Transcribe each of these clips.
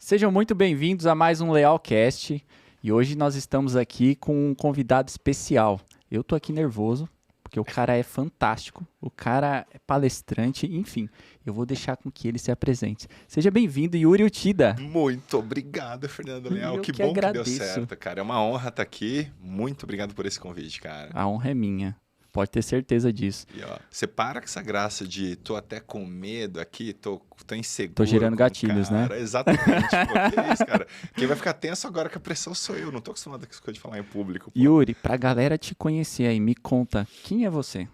Sejam muito bem-vindos a mais um Lealcast e hoje nós estamos aqui com um convidado especial. Eu tô aqui nervoso porque o cara é fantástico, o cara é palestrante, enfim, eu vou deixar com que ele se apresente. Seja bem-vindo, Yuri Uchida. Muito obrigado, Fernando Leal. Eu Que que bom que deu agradeço. certo, cara. É uma honra estar aqui. Muito obrigado por esse convite, cara. A honra é minha, pode ter certeza disso. E ó, você para com essa graça de tô até com medo aqui, tô inseguro. Tô gerando com o gatilhos, né? cara. Exatamente. Pô, que isso, cara. Quem vai ficar tenso agora que a pressão sou eu. Não tô acostumado com essa coisa de falar em público. Pô. Yuri, pra galera te conhecer aí, me conta, quem é você?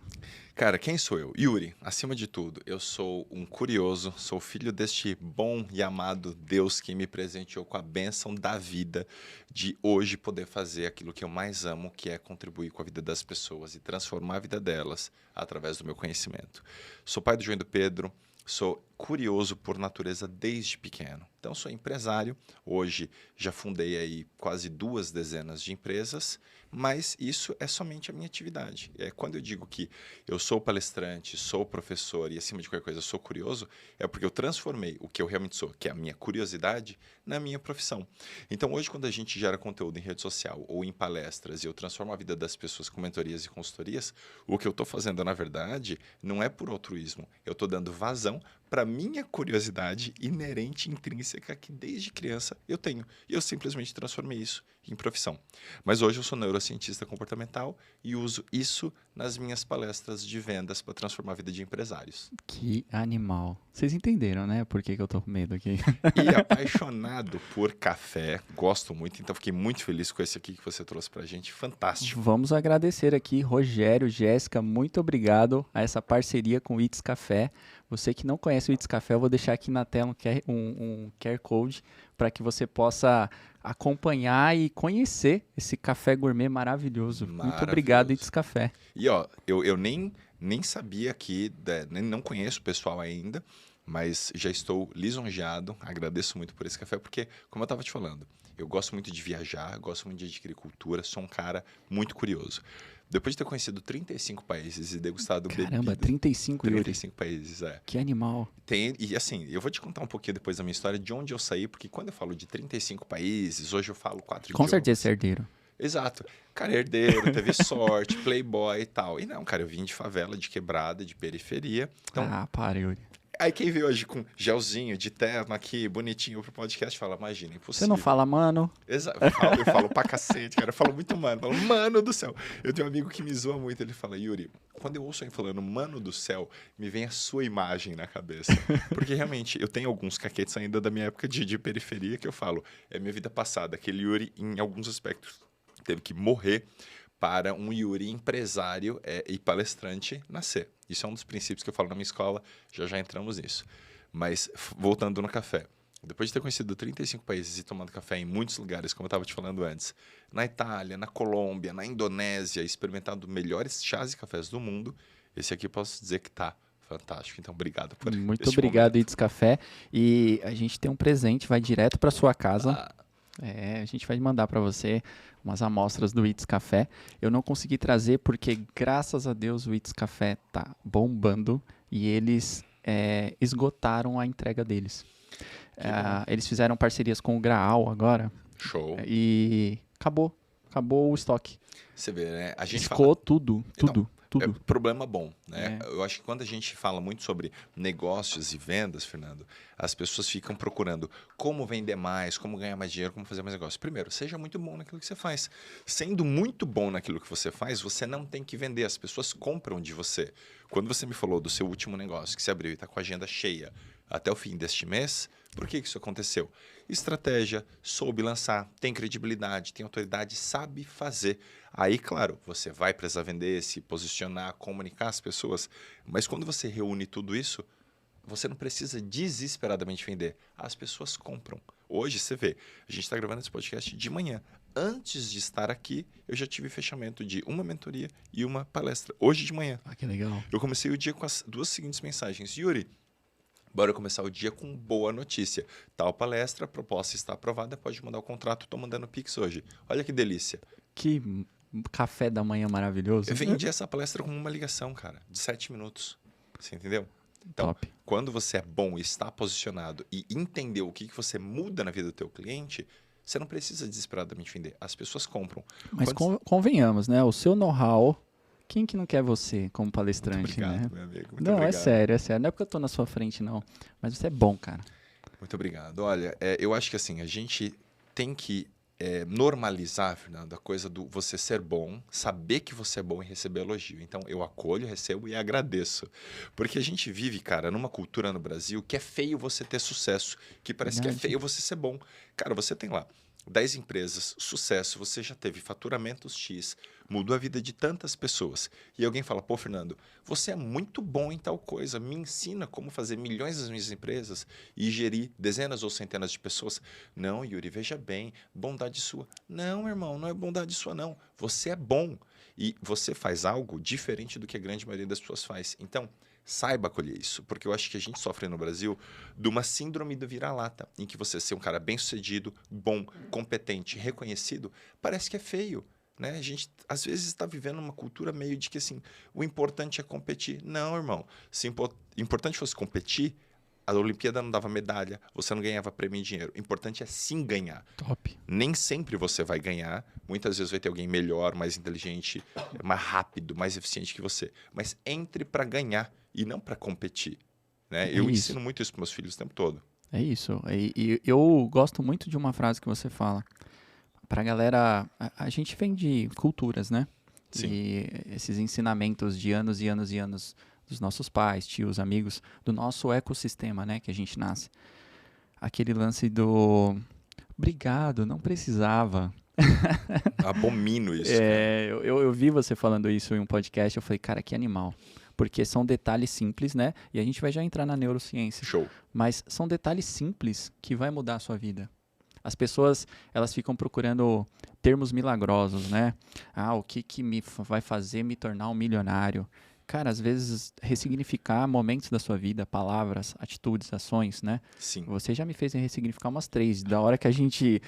Cara, quem sou eu? Yuri, acima de tudo, eu sou um curioso, sou filho deste bom e amado Deus que me presenteou com a bênção da vida de hoje poder fazer aquilo que eu mais amo, que é contribuir com a vida das pessoas e transformar a vida delas através do meu conhecimento. Sou pai do João e do Pedro, sou curioso por natureza desde pequeno. Então, sou empresário. Hoje, já fundei aí quase 2 dezenas de empresas, mas isso é somente a minha atividade. Quando eu digo que eu sou palestrante, sou professor e, acima de qualquer coisa, sou curioso, é porque eu transformei o que eu realmente sou, que é a minha curiosidade, na minha profissão. Então, hoje, quando a gente gera conteúdo em rede social ou em palestras e eu transformo a vida das pessoas com mentorias e consultorias, o que eu estou fazendo, na verdade, não é por altruísmo. Eu estou dando vazão para minha curiosidade inerente, intrínseca, que desde criança eu tenho. E eu simplesmente transformei isso em profissão. Mas hoje eu sou neurocientista comportamental e uso isso nas minhas palestras de vendas para transformar a vida de empresários. Que animal. Vocês entenderam, né? Por que eu tô com medo aqui? E apaixonado por café, gosto muito, então fiquei muito feliz com esse aqui que você trouxe pra gente, fantástico. Vamos agradecer aqui, Rogério, Jéssica, muito obrigado a essa parceria com o It's Café. Você que não conhece o It's Café, eu vou deixar aqui na tela um QR Code para que você possa acompanhar e conhecer esse café gourmet maravilhoso. Muito obrigado, It's Café. E ó, eu nem sabia que, não conheço o pessoal ainda, mas já estou lisonjeado, agradeço muito por esse café, porque, como eu estava te falando, eu gosto muito de viajar, gosto muito de adquirir cultura, sou um cara muito curioso. Depois de ter conhecido 35 países e degustado bebida... Caramba, 35, Yuri. 35 países, é. Que animal. E assim, eu vou te contar um pouquinho depois da minha história de onde eu saí, porque quando eu falo de 35 países, hoje eu falo 4 idiomas. Com certeza, você é herdeiro. Exato. Cara, herdeiro, teve sorte, playboy e tal. E não, cara, eu vim de favela, de quebrada, de periferia. Então, Para, Yuri. aí quem veio hoje com gelzinho, de terno aqui, bonitinho pro podcast, fala, imagina, impossível. Você não fala, mano? Exato. Eu falo pra cacete, cara. Eu falo muito mano. Eu falo, mano do céu. Eu tenho um amigo que me zoa muito. Ele fala, Yuri, quando eu ouço alguém falando mano do céu, me vem a sua imagem na cabeça. Porque realmente eu tenho alguns caquetes ainda da minha época de periferia que eu falo, é minha vida passada. Aquele Yuri, em alguns aspectos, teve que morrer para um Yuri empresário e palestrante nascer. Isso é um dos princípios que eu falo na minha escola, já entramos nisso. Mas, voltando no café, depois de ter conhecido 35 países e tomado café em muitos lugares, como eu estava te falando antes, na Itália, na Colômbia, na Indonésia, experimentado melhores chás e cafés do mundo, esse aqui posso dizer que tá fantástico. Então, obrigado por Muito obrigado, It's Café. E a gente tem um presente, vai direto para sua casa. A gente vai mandar para você umas amostras do It's Café. Eu não consegui trazer porque, graças a Deus, o It's Café tá bombando e eles esgotaram a entrega deles. Eles fizeram parcerias com o Graal agora. Show. E acabou o estoque. Você vê, né? A gente Ficou tudo. É problema bom, né? Eu acho que quando a gente fala muito sobre negócios e vendas, Fernando, as pessoas ficam procurando como vender mais, como ganhar mais dinheiro, como fazer mais negócio. Primeiro, seja muito bom naquilo que você faz. Sendo muito bom naquilo que você faz, você não tem que vender. As pessoas compram de você. Quando você me falou do seu último negócio, que você abriu e está com a agenda cheia até o fim deste mês, por que isso aconteceu? Estratégia, soube lançar, tem credibilidade, tem autoridade, sabe fazer. Aí, claro, você vai precisar vender, se posicionar, comunicar às pessoas. Mas quando você reúne tudo isso, você não precisa desesperadamente vender. As pessoas compram. Hoje, você vê, a gente está gravando esse podcast de manhã. Antes de estar aqui, eu já tive fechamento de uma mentoria e uma palestra. Hoje de manhã. Que legal. Eu comecei o dia com as 2 seguintes mensagens. Yuri, bora começar o dia com boa notícia. Tal palestra, a proposta está aprovada, pode mandar o contrato, estou mandando Pix hoje. Olha que delícia. Que café da manhã maravilhoso. Eu vendi essa palestra com uma ligação, cara, de 7 minutos. Você entendeu? Então, Top. quando você é bom e está posicionado e entendeu o que você muda na vida do teu cliente, você não precisa desesperadamente vender. As pessoas compram. Mas Quando... convenhamos, né? O seu know-how, quem que não quer você como Muito palestrante, né? obrigado, meu amigo. Muito Não, é obrigado. sério, é sério. Não é porque eu tô na sua frente, não. Mas você é bom, cara. Muito obrigado. Olha, eu acho que assim, a gente tem que normalizar, Fernando, a coisa do você ser bom, saber que você é bom e receber elogio. Então, eu acolho, recebo e agradeço. Porque a gente vive, cara, numa cultura no Brasil que é feio você ter sucesso, que parece que é Verdade. feio você ser bom. Cara, você tem lá 10 empresas, sucesso, você já teve faturamentos X, mudou a vida de tantas pessoas. E alguém fala, pô, Fernando, você é muito bom em tal coisa, me ensina como fazer milhões das minhas empresas e gerir dezenas ou centenas de pessoas. Não, Yuri, veja bem, bondade sua. Não, irmão, não é bondade sua, não. Você é bom e você faz algo diferente do que a grande maioria das pessoas faz. Então, saiba acolher isso, porque eu acho que a gente sofre no Brasil de uma síndrome do vira-lata, em que você ser um cara bem-sucedido, bom, competente, reconhecido, parece que é feio. Né? A gente, às vezes, está vivendo uma cultura meio de que assim, o importante é competir. Não, irmão. Se importante fosse competir, a Olimpíada não dava medalha, você não ganhava prêmio em dinheiro. O importante é sim ganhar. Top. Nem sempre você vai ganhar. Muitas vezes vai ter alguém melhor, mais inteligente, mais rápido, mais eficiente que você. Mas entre para ganhar e não para competir. Né? É Eu isso. ensino muito isso para meus filhos o tempo todo. É isso. E eu gosto muito de uma frase que você fala. Pra galera, a gente vem de culturas, né? Sim. E esses ensinamentos de anos e anos e anos dos nossos pais, tios, amigos, do nosso ecossistema, né? Que a gente nasce. Aquele lance do obrigado, não precisava. Abomino isso, cara. Eu vi você falando isso em um podcast, eu falei, cara, que animal. Porque são detalhes simples, né? E a gente vai já entrar na neurociência. Show. Mas são detalhes simples que vai mudar a sua vida. As pessoas, elas ficam procurando termos milagrosos, né? Ah, o que vai fazer me tornar um milionário? Cara, às vezes ressignificar momentos da sua vida, palavras, atitudes, ações, né? Sim. Você já me fez ressignificar umas 3, da hora que a gente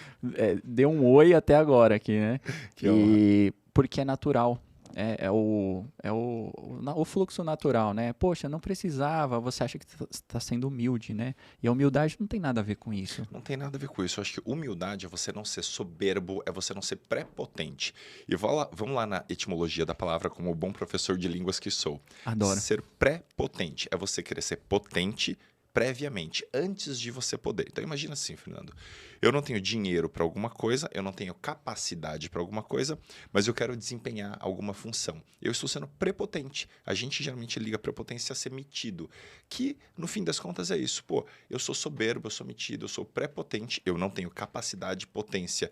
deu um oi até agora aqui, né? Que honra. Porque é natural. É o fluxo natural, né? Poxa, não precisava, você acha que está sendo humilde, né? E a humildade não tem nada a ver com isso. Não tem nada a ver com isso. Eu acho que humildade é você não ser soberbo, é você não ser prepotente. E vamos lá na etimologia da palavra, como bom professor de línguas que sou. Adoro. Ser prepotente é você querer ser potente previamente, antes de você poder. Então imagina assim, Fernando. Eu não tenho dinheiro para alguma coisa, eu não tenho capacidade para alguma coisa, mas eu quero desempenhar alguma função. Eu estou sendo prepotente. A gente geralmente liga a prepotência a ser metido, que no fim das contas é isso. Pô, eu sou soberbo, eu sou metido, eu sou prepotente, eu não tenho capacidade, potência,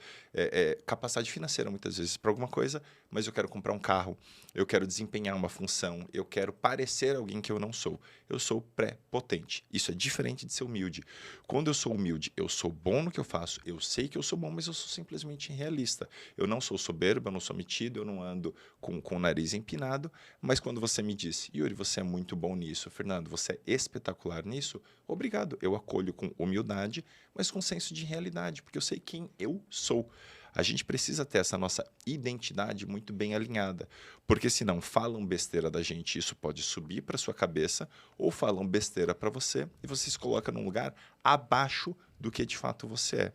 capacidade financeira muitas vezes para alguma coisa, mas eu quero comprar um carro, eu quero desempenhar uma função, eu quero parecer alguém que eu não sou. Eu sou prepotente. Isso é diferente de ser humilde. Quando eu sou humilde, eu sou bom no que eu faço, eu sei que eu sou bom, mas eu sou simplesmente realista. Eu não sou soberbo, eu não sou metido, eu não ando com o nariz empinado, mas quando você me diz, Yuri, você é muito bom nisso, Fernando, você é espetacular nisso, obrigado. Eu acolho com humildade, mas com senso de realidade, porque eu sei quem eu sou. A gente precisa ter essa nossa identidade muito bem alinhada, porque senão falam besteira da gente, isso pode subir para sua cabeça, ou falam besteira para você e você se coloca num lugar abaixo do que de fato você é.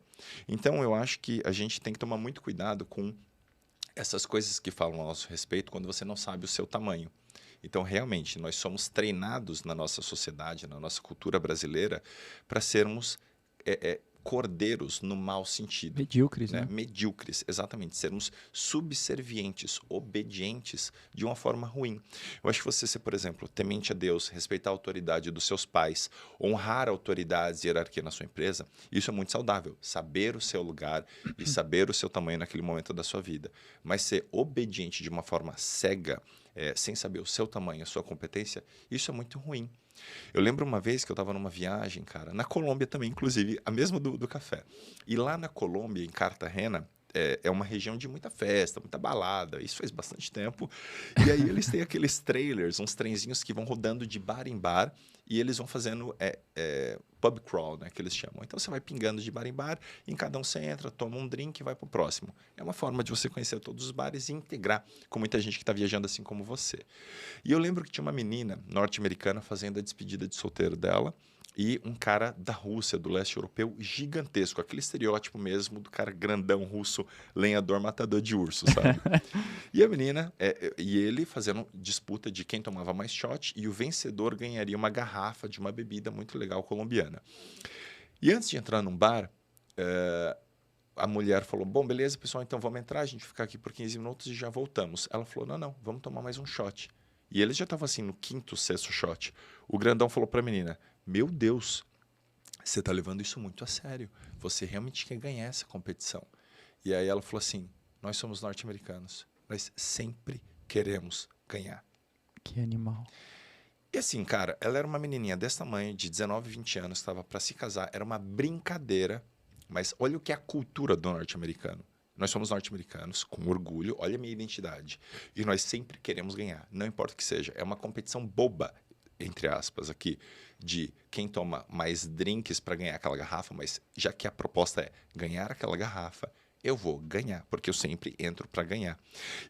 Então eu acho que a gente tem que tomar muito cuidado com essas coisas que falam a nosso respeito quando você não sabe o seu tamanho. Então, realmente, nós somos treinados na nossa sociedade, na nossa cultura brasileira, para sermos cordeiros no mau sentido. Medíocres, né? Medíocres, exatamente. Sermos subservientes, obedientes de uma forma ruim. Eu acho que você ser, por exemplo, temente a Deus, respeitar a autoridade dos seus pais, honrar autoridades e hierarquia na sua empresa, isso é muito saudável. Saber o seu lugar e saber o seu tamanho naquele momento da sua vida. Mas ser obediente de uma forma cega, sem saber o seu tamanho, a sua competência, isso é muito ruim. Eu lembro uma vez que eu estava numa viagem, cara, na Colômbia também, inclusive, a mesma do café. E lá na Colômbia, em Cartagena, é uma região de muita festa, muita balada. Isso faz bastante tempo. E aí eles têm aqueles trailers, uns trenzinhos que vão rodando de bar em bar e eles vão fazendo pub crawl, né, que eles chamam. Então você vai pingando de bar em bar, e em cada um você entra, toma um drink e vai para o próximo. É uma forma de você conhecer todos os bares e integrar com muita gente que está viajando assim como você. E eu lembro que tinha uma menina norte-americana fazendo a despedida de solteiro dela, e um cara da Rússia, do leste europeu, gigantesco. Aquele estereótipo mesmo do cara grandão russo, lenhador, matador de urso, sabe? E a menina, e ele fazendo disputa de quem tomava mais shot, e o vencedor ganharia uma garrafa de uma bebida muito legal colombiana. E antes de entrar num bar, a mulher falou, bom, beleza, pessoal, então vamos entrar, a gente ficar aqui por 15 minutos e já voltamos. Ela falou, não, não, vamos tomar mais um shot. E eles já estavam assim no quinto, sexto shot. O grandão falou para a menina, meu Deus, você está levando isso muito a sério. Você realmente quer ganhar essa competição. E aí ela falou assim, nós somos norte-americanos, nós sempre queremos ganhar. Que animal. E assim, cara, ela era uma menininha desse tamanho, de 19, 20 anos, estava para se casar, era uma brincadeira, mas olha o que é a cultura do norte-americano. Nós somos norte-americanos, com orgulho, olha a minha identidade. E nós sempre queremos ganhar, não importa o que seja. É uma competição boba, entre aspas, aqui, de quem toma mais drinks para ganhar aquela garrafa, mas já que a proposta é ganhar aquela garrafa, eu vou ganhar, porque eu sempre entro para ganhar.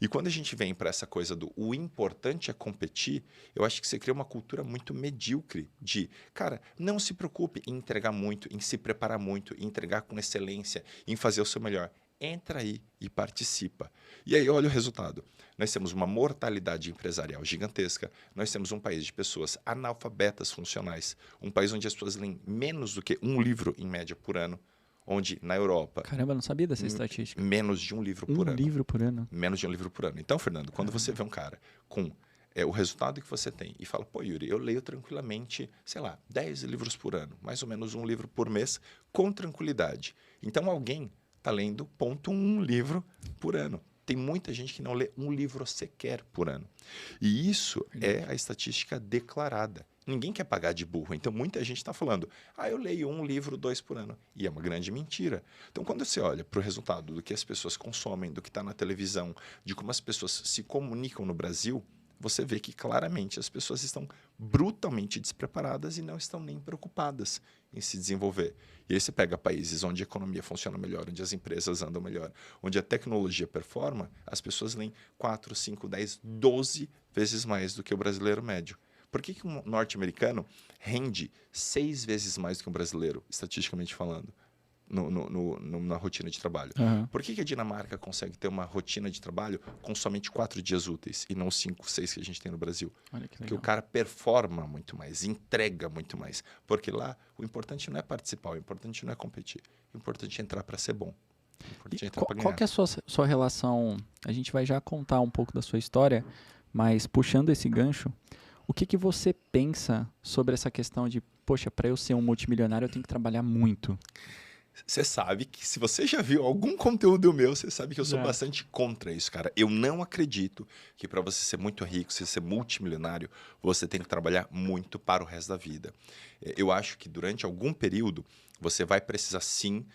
E quando a gente vem para essa coisa do o importante é competir, eu acho que você cria uma cultura muito medíocre de, cara, não se preocupe em entregar muito, em se preparar muito, em entregar com excelência, em fazer o seu melhor. Entra aí e participa. E aí, olha o resultado. Nós temos uma mortalidade empresarial gigantesca, nós temos um país de pessoas analfabetas funcionais, um país onde as pessoas leem menos do que um livro, em média, por ano, onde na Europa... Caramba, eu não sabia dessa estatística. Menos de um livro por ano. Um livro por ano? Menos de um livro por ano. Então, Fernando, quando você vê um cara com o resultado que você tem e fala, pô, Yuri, eu leio tranquilamente, sei lá, 10 livros por ano, mais ou menos um livro por mês, com tranquilidade. Então, alguém está lendo 0,1 livro por ano. Tem muita gente que não lê um livro sequer por ano. E isso é a estatística declarada. Ninguém quer pagar de burro. Então, muita gente está falando, eu leio 1 livro, 2 por ano. E é uma grande mentira. Então, quando você olha para o resultado do que as pessoas consomem, do que está na televisão, de como as pessoas se comunicam no Brasil, você vê que claramente as pessoas estão brutalmente despreparadas e não estão nem preocupadas em se desenvolver. E aí você pega países onde a economia funciona melhor, onde as empresas andam melhor, onde a tecnologia performa, as pessoas leem 4, 5, 10, 12 vezes mais do que o brasileiro médio. Por que um norte-americano rende 6 vezes mais do que um brasileiro, estatisticamente falando, na rotina de trabalho? Uhum. Por que a Dinamarca consegue ter uma rotina de trabalho com somente 4 dias úteis e não 5, 6 que a gente tem no Brasil? Olha que legal. Porque o cara performa muito mais, entrega muito mais. Porque lá o importante não é participar, o importante não é competir. O importante é entrar para ser bom. O importante é entrar para ganhar. Qual que é a sua relação? A gente vai já contar um pouco da sua história, mas puxando esse gancho, o que você pensa sobre essa questão de, poxa, para eu ser um multimilionário eu tenho que trabalhar muito? Você sabe que, se você já viu algum conteúdo meu, você sabe que eu sou Já. bastante contra isso, cara. Eu não acredito que para você ser muito rico, você ser multimilionário, você tem que trabalhar muito para o resto da vida. Eu acho que durante algum período você vai precisar sim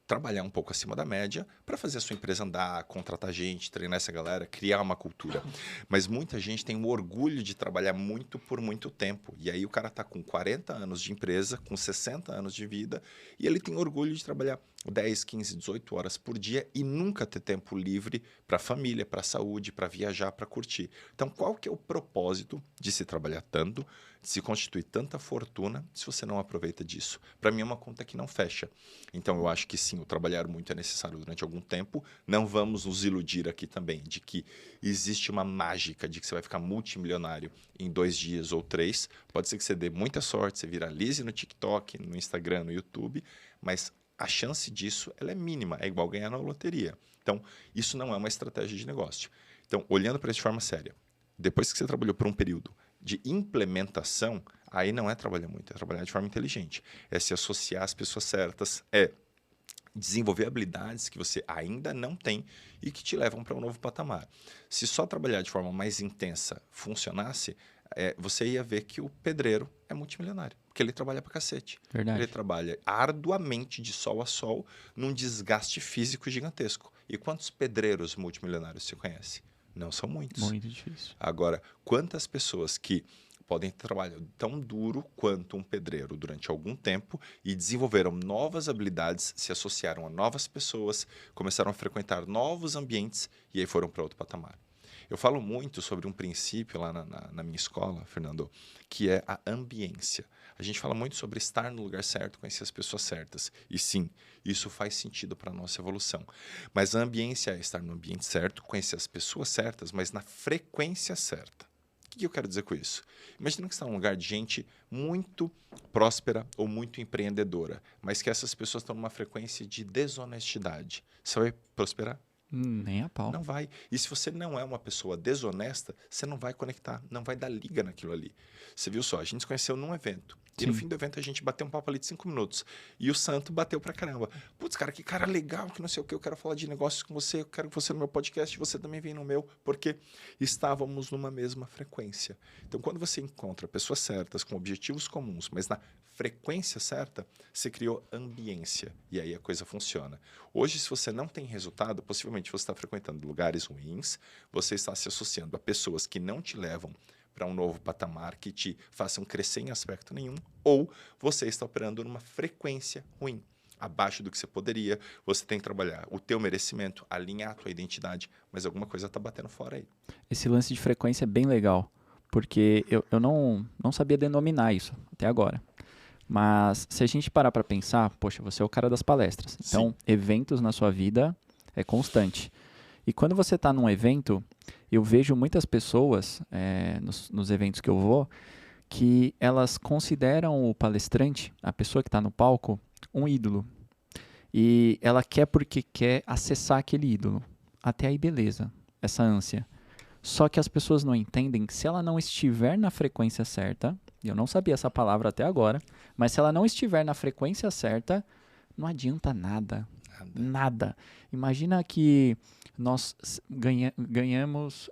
trabalhar um pouco acima da média para fazer a sua empresa andar, contratar gente, treinar essa galera, criar uma cultura. Mas muita gente tem o orgulho de trabalhar muito por muito tempo. E aí o cara está com 40 anos de empresa, com 60 anos de vida, e ele tem orgulho de trabalhar 10, 15, 18 horas por dia e nunca ter tempo livre para a família, para a saúde, para viajar, para curtir. Então, qual que é o propósito de se trabalhar tanto, de se constituir tanta fortuna, se você não aproveita disso? Para mim é uma conta que não fecha. Então, eu acho que sim, o trabalhar muito é necessário durante algum tempo. Não vamos nos iludir aqui também de que existe uma mágica de que você vai ficar multimilionário em 2 dias ou 3. Pode ser que você dê muita sorte, você viralize no TikTok, no Instagram, no YouTube, mas a chance disso ela é mínima, é igual ganhar na loteria. Então, isso não é uma estratégia de negócio. Então, olhando para isso de forma séria, depois que você trabalhou por um período de implementação, aí não é trabalhar muito, é trabalhar de forma inteligente. É se associar às pessoas certas, é desenvolver habilidades que você ainda não tem e que te levam para um novo patamar. Se só trabalhar de forma mais intensa funcionasse, você ia ver que o pedreiro é multimilionário, porque ele trabalha pra cacete. Verdade. Ele trabalha arduamente de sol a sol, num desgaste físico gigantesco. E quantos pedreiros multimilionários você conhece? Não são muitos. Muito difícil. Agora, quantas pessoas que podem ter trabalhado tão duro quanto um pedreiro durante algum tempo e desenvolveram novas habilidades, se associaram a novas pessoas, começaram a frequentar novos ambientes e aí foram para outro patamar. Eu falo muito sobre um princípio lá na minha escola, Fernando, que é a ambiência. A gente fala muito sobre estar no lugar certo, conhecer as pessoas certas. E sim, isso faz sentido para a nossa evolução. Mas a ambiência é estar no ambiente certo, conhecer as pessoas certas, mas na frequência certa. O que eu quero dizer com isso? Imagina que você está num lugar de gente muito próspera ou muito empreendedora, mas que essas pessoas estão numa frequência de desonestidade. Você vai prosperar? Nem a pau. Não vai. E se você não é uma pessoa desonesta, você não vai conectar, não vai dar liga naquilo ali. Você viu só, a gente se conheceu num evento. E no Sim. fim do evento a gente bateu um papo ali de 5 minutos. E o santo bateu pra caramba. Putz, cara, que cara legal, que não sei o que, eu quero falar de negócios com você, eu quero que você no meu podcast, você também vem no meu, porque estávamos numa mesma frequência. Então, quando você encontra pessoas certas, com objetivos comuns, mas na frequência certa, você criou ambiência. E aí a coisa funciona. Hoje, se você não tem resultado, possivelmente você está frequentando lugares ruins, você está se associando a pessoas que não te levam para um novo patamar, que te façam crescer em aspecto nenhum, ou você está operando numa frequência ruim, abaixo do que você poderia. Você tem que trabalhar o teu merecimento, alinhar a tua identidade, mas alguma coisa está batendo fora aí. Esse lance de frequência é bem legal, porque eu não sabia denominar isso até agora. Mas se a gente parar para pensar, poxa, você é o cara das palestras. Então, Sim. eventos na sua vida é constante. E quando você está num evento, eu vejo muitas pessoas nos eventos que eu vou, que elas consideram o palestrante, a pessoa que está no palco, um ídolo. E ela quer porque quer acessar aquele ídolo. Até aí, beleza, essa ânsia. Só que as pessoas não entendem que se ela não estiver na frequência certa, e eu não sabia essa palavra até agora, mas se ela não estiver na frequência certa, não adianta nada. Nada. Imagina que nós ganhamos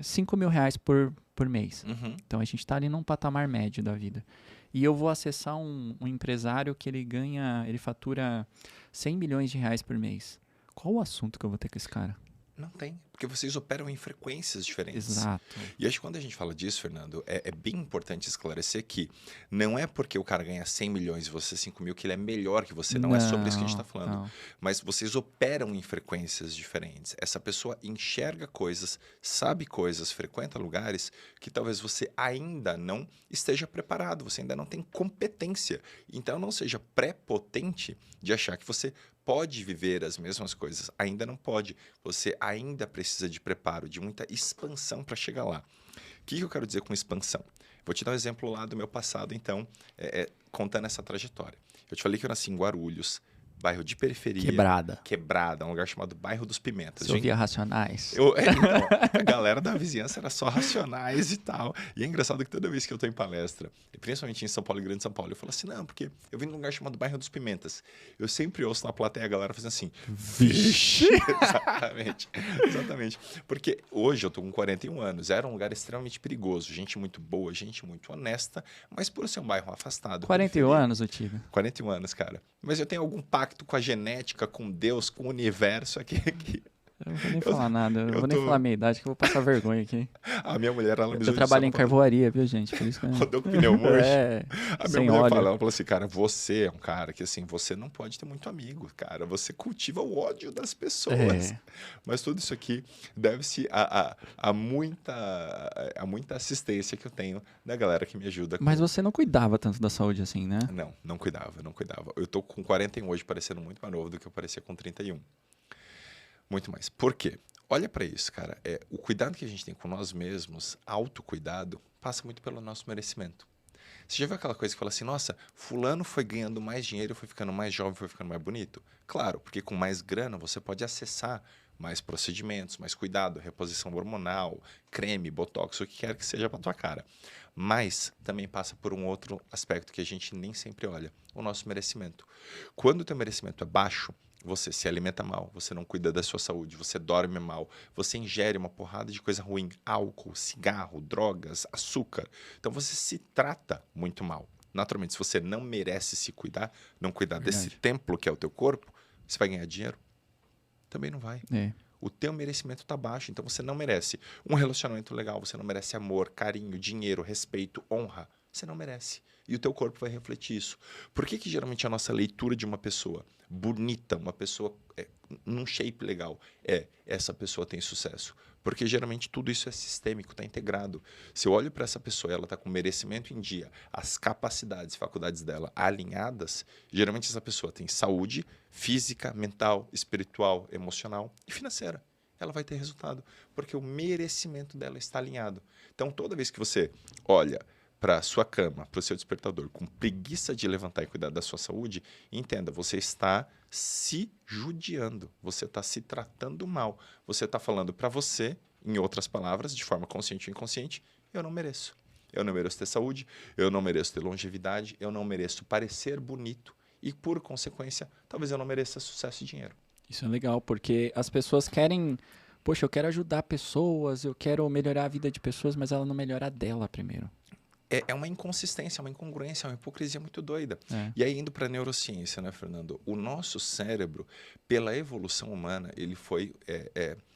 5 mil reais por mês. Uhum. Então a gente está ali num patamar médio da vida. E eu vou acessar um empresário que ele fatura 100 milhões de reais por mês. Qual o assunto que eu vou ter com esse cara? Não tem, porque vocês operam em frequências diferentes. Exato. E acho que quando a gente fala disso, Fernando, é bem importante esclarecer que não é porque o cara ganha 100 milhões e você 5 mil que ele é melhor que você. Não é sobre isso que a gente está falando. Não. Mas vocês operam em frequências diferentes. Essa pessoa enxerga coisas, sabe coisas, frequenta lugares que talvez você ainda não esteja preparado, você ainda não tem competência. Então não seja prepotente de achar que você pode viver as mesmas coisas. Ainda não pode. Você ainda precisa de preparo, de muita expansão para chegar lá. O que eu quero dizer com expansão? Vou te dar um exemplo lá do meu passado, então, contando essa trajetória. Eu te falei que eu nasci em Guarulhos, bairro de periferia. Quebrada, um lugar chamado Bairro dos Pimentas. Você ouvia Racionais? Então, a galera da vizinhança era só Racionais e tal. E é engraçado que toda vez que eu tô em palestra, principalmente em São Paulo e Grande São Paulo, eu falo assim, não, porque eu vim num lugar chamado Bairro dos Pimentas. Eu sempre ouço na plateia a galera fazendo assim, vixe! Exatamente. Porque hoje eu tô com 41 anos, era um lugar extremamente perigoso, gente muito boa, gente muito honesta, mas por ser um bairro afastado. 41 anos, Otiga. 41 anos, cara. Mas eu tenho algum pacto com a genética, com Deus, com o universo aqui. Eu não vou nem falar nada, eu vou nem falar a minha idade, que eu vou passar vergonha aqui. A minha mulher, ela me Eu trabalho em carvoaria, viu, gente? Por isso que rodou com o pneu murcho. A minha mulher óleo. ela falou assim, cara, você é um cara que, assim, você não pode ter muito amigo, cara. Você cultiva o ódio das pessoas. Mas tudo isso aqui deve-se a muita assistência que eu tenho da galera que me ajuda. Mas você não cuidava tanto da saúde assim, né? Não cuidava. Eu tô com 41 hoje, parecendo muito mais novo do que eu parecia com 31. Muito mais. Por quê? Olha para isso, cara. O cuidado que a gente tem com nós mesmos, autocuidado, passa muito pelo nosso merecimento. Você já viu aquela coisa que fala assim, nossa, fulano foi ganhando mais dinheiro, foi ficando mais jovem, foi ficando mais bonito? Claro, porque com mais grana você pode acessar mais procedimentos, mais cuidado, reposição hormonal, creme, botox, o que quer que seja para tua cara. Mas também passa por um outro aspecto que a gente nem sempre olha, o nosso merecimento. Quando o teu merecimento é baixo, você se alimenta mal, você não cuida da sua saúde, você dorme mal, você ingere uma porrada de coisa ruim, álcool, cigarro, drogas, açúcar. Então você se trata muito mal. Naturalmente, se você não merece se cuidar, não cuidar desse templo que é o teu corpo, você vai ganhar dinheiro? Também não vai. O teu merecimento está baixo, então você não merece um relacionamento legal, você não merece amor, carinho, dinheiro, respeito, honra. Você não merece. E o teu corpo vai refletir isso. Por que geralmente a nossa leitura de uma pessoa bonita, uma pessoa num shape legal, essa pessoa tem sucesso? Porque geralmente tudo isso é sistêmico, está integrado. Se eu olho para essa pessoa, ela está com merecimento em dia, as capacidades, faculdades dela alinhadas, geralmente essa pessoa tem saúde física, mental, espiritual, emocional e financeira. Ela vai ter resultado, porque o merecimento dela está alinhado. Então, toda vez que você olha para a sua cama, para o seu despertador, com preguiça de levantar e cuidar da sua saúde, entenda, você está se judiando, você está se tratando mal. Você está falando para você, em outras palavras, de forma consciente ou inconsciente, eu não mereço. Eu não mereço ter saúde, eu não mereço ter longevidade, eu não mereço parecer bonito e, por consequência, talvez eu não mereça sucesso e dinheiro. Isso é legal, porque as pessoas querem... Poxa, eu quero ajudar pessoas, eu quero melhorar a vida de pessoas, mas ela não melhora a dela primeiro. É uma inconsistência, uma incongruência, uma hipocrisia muito doida. E aí, indo para a neurociência, né, Fernando? O nosso cérebro, pela evolução humana, ele foi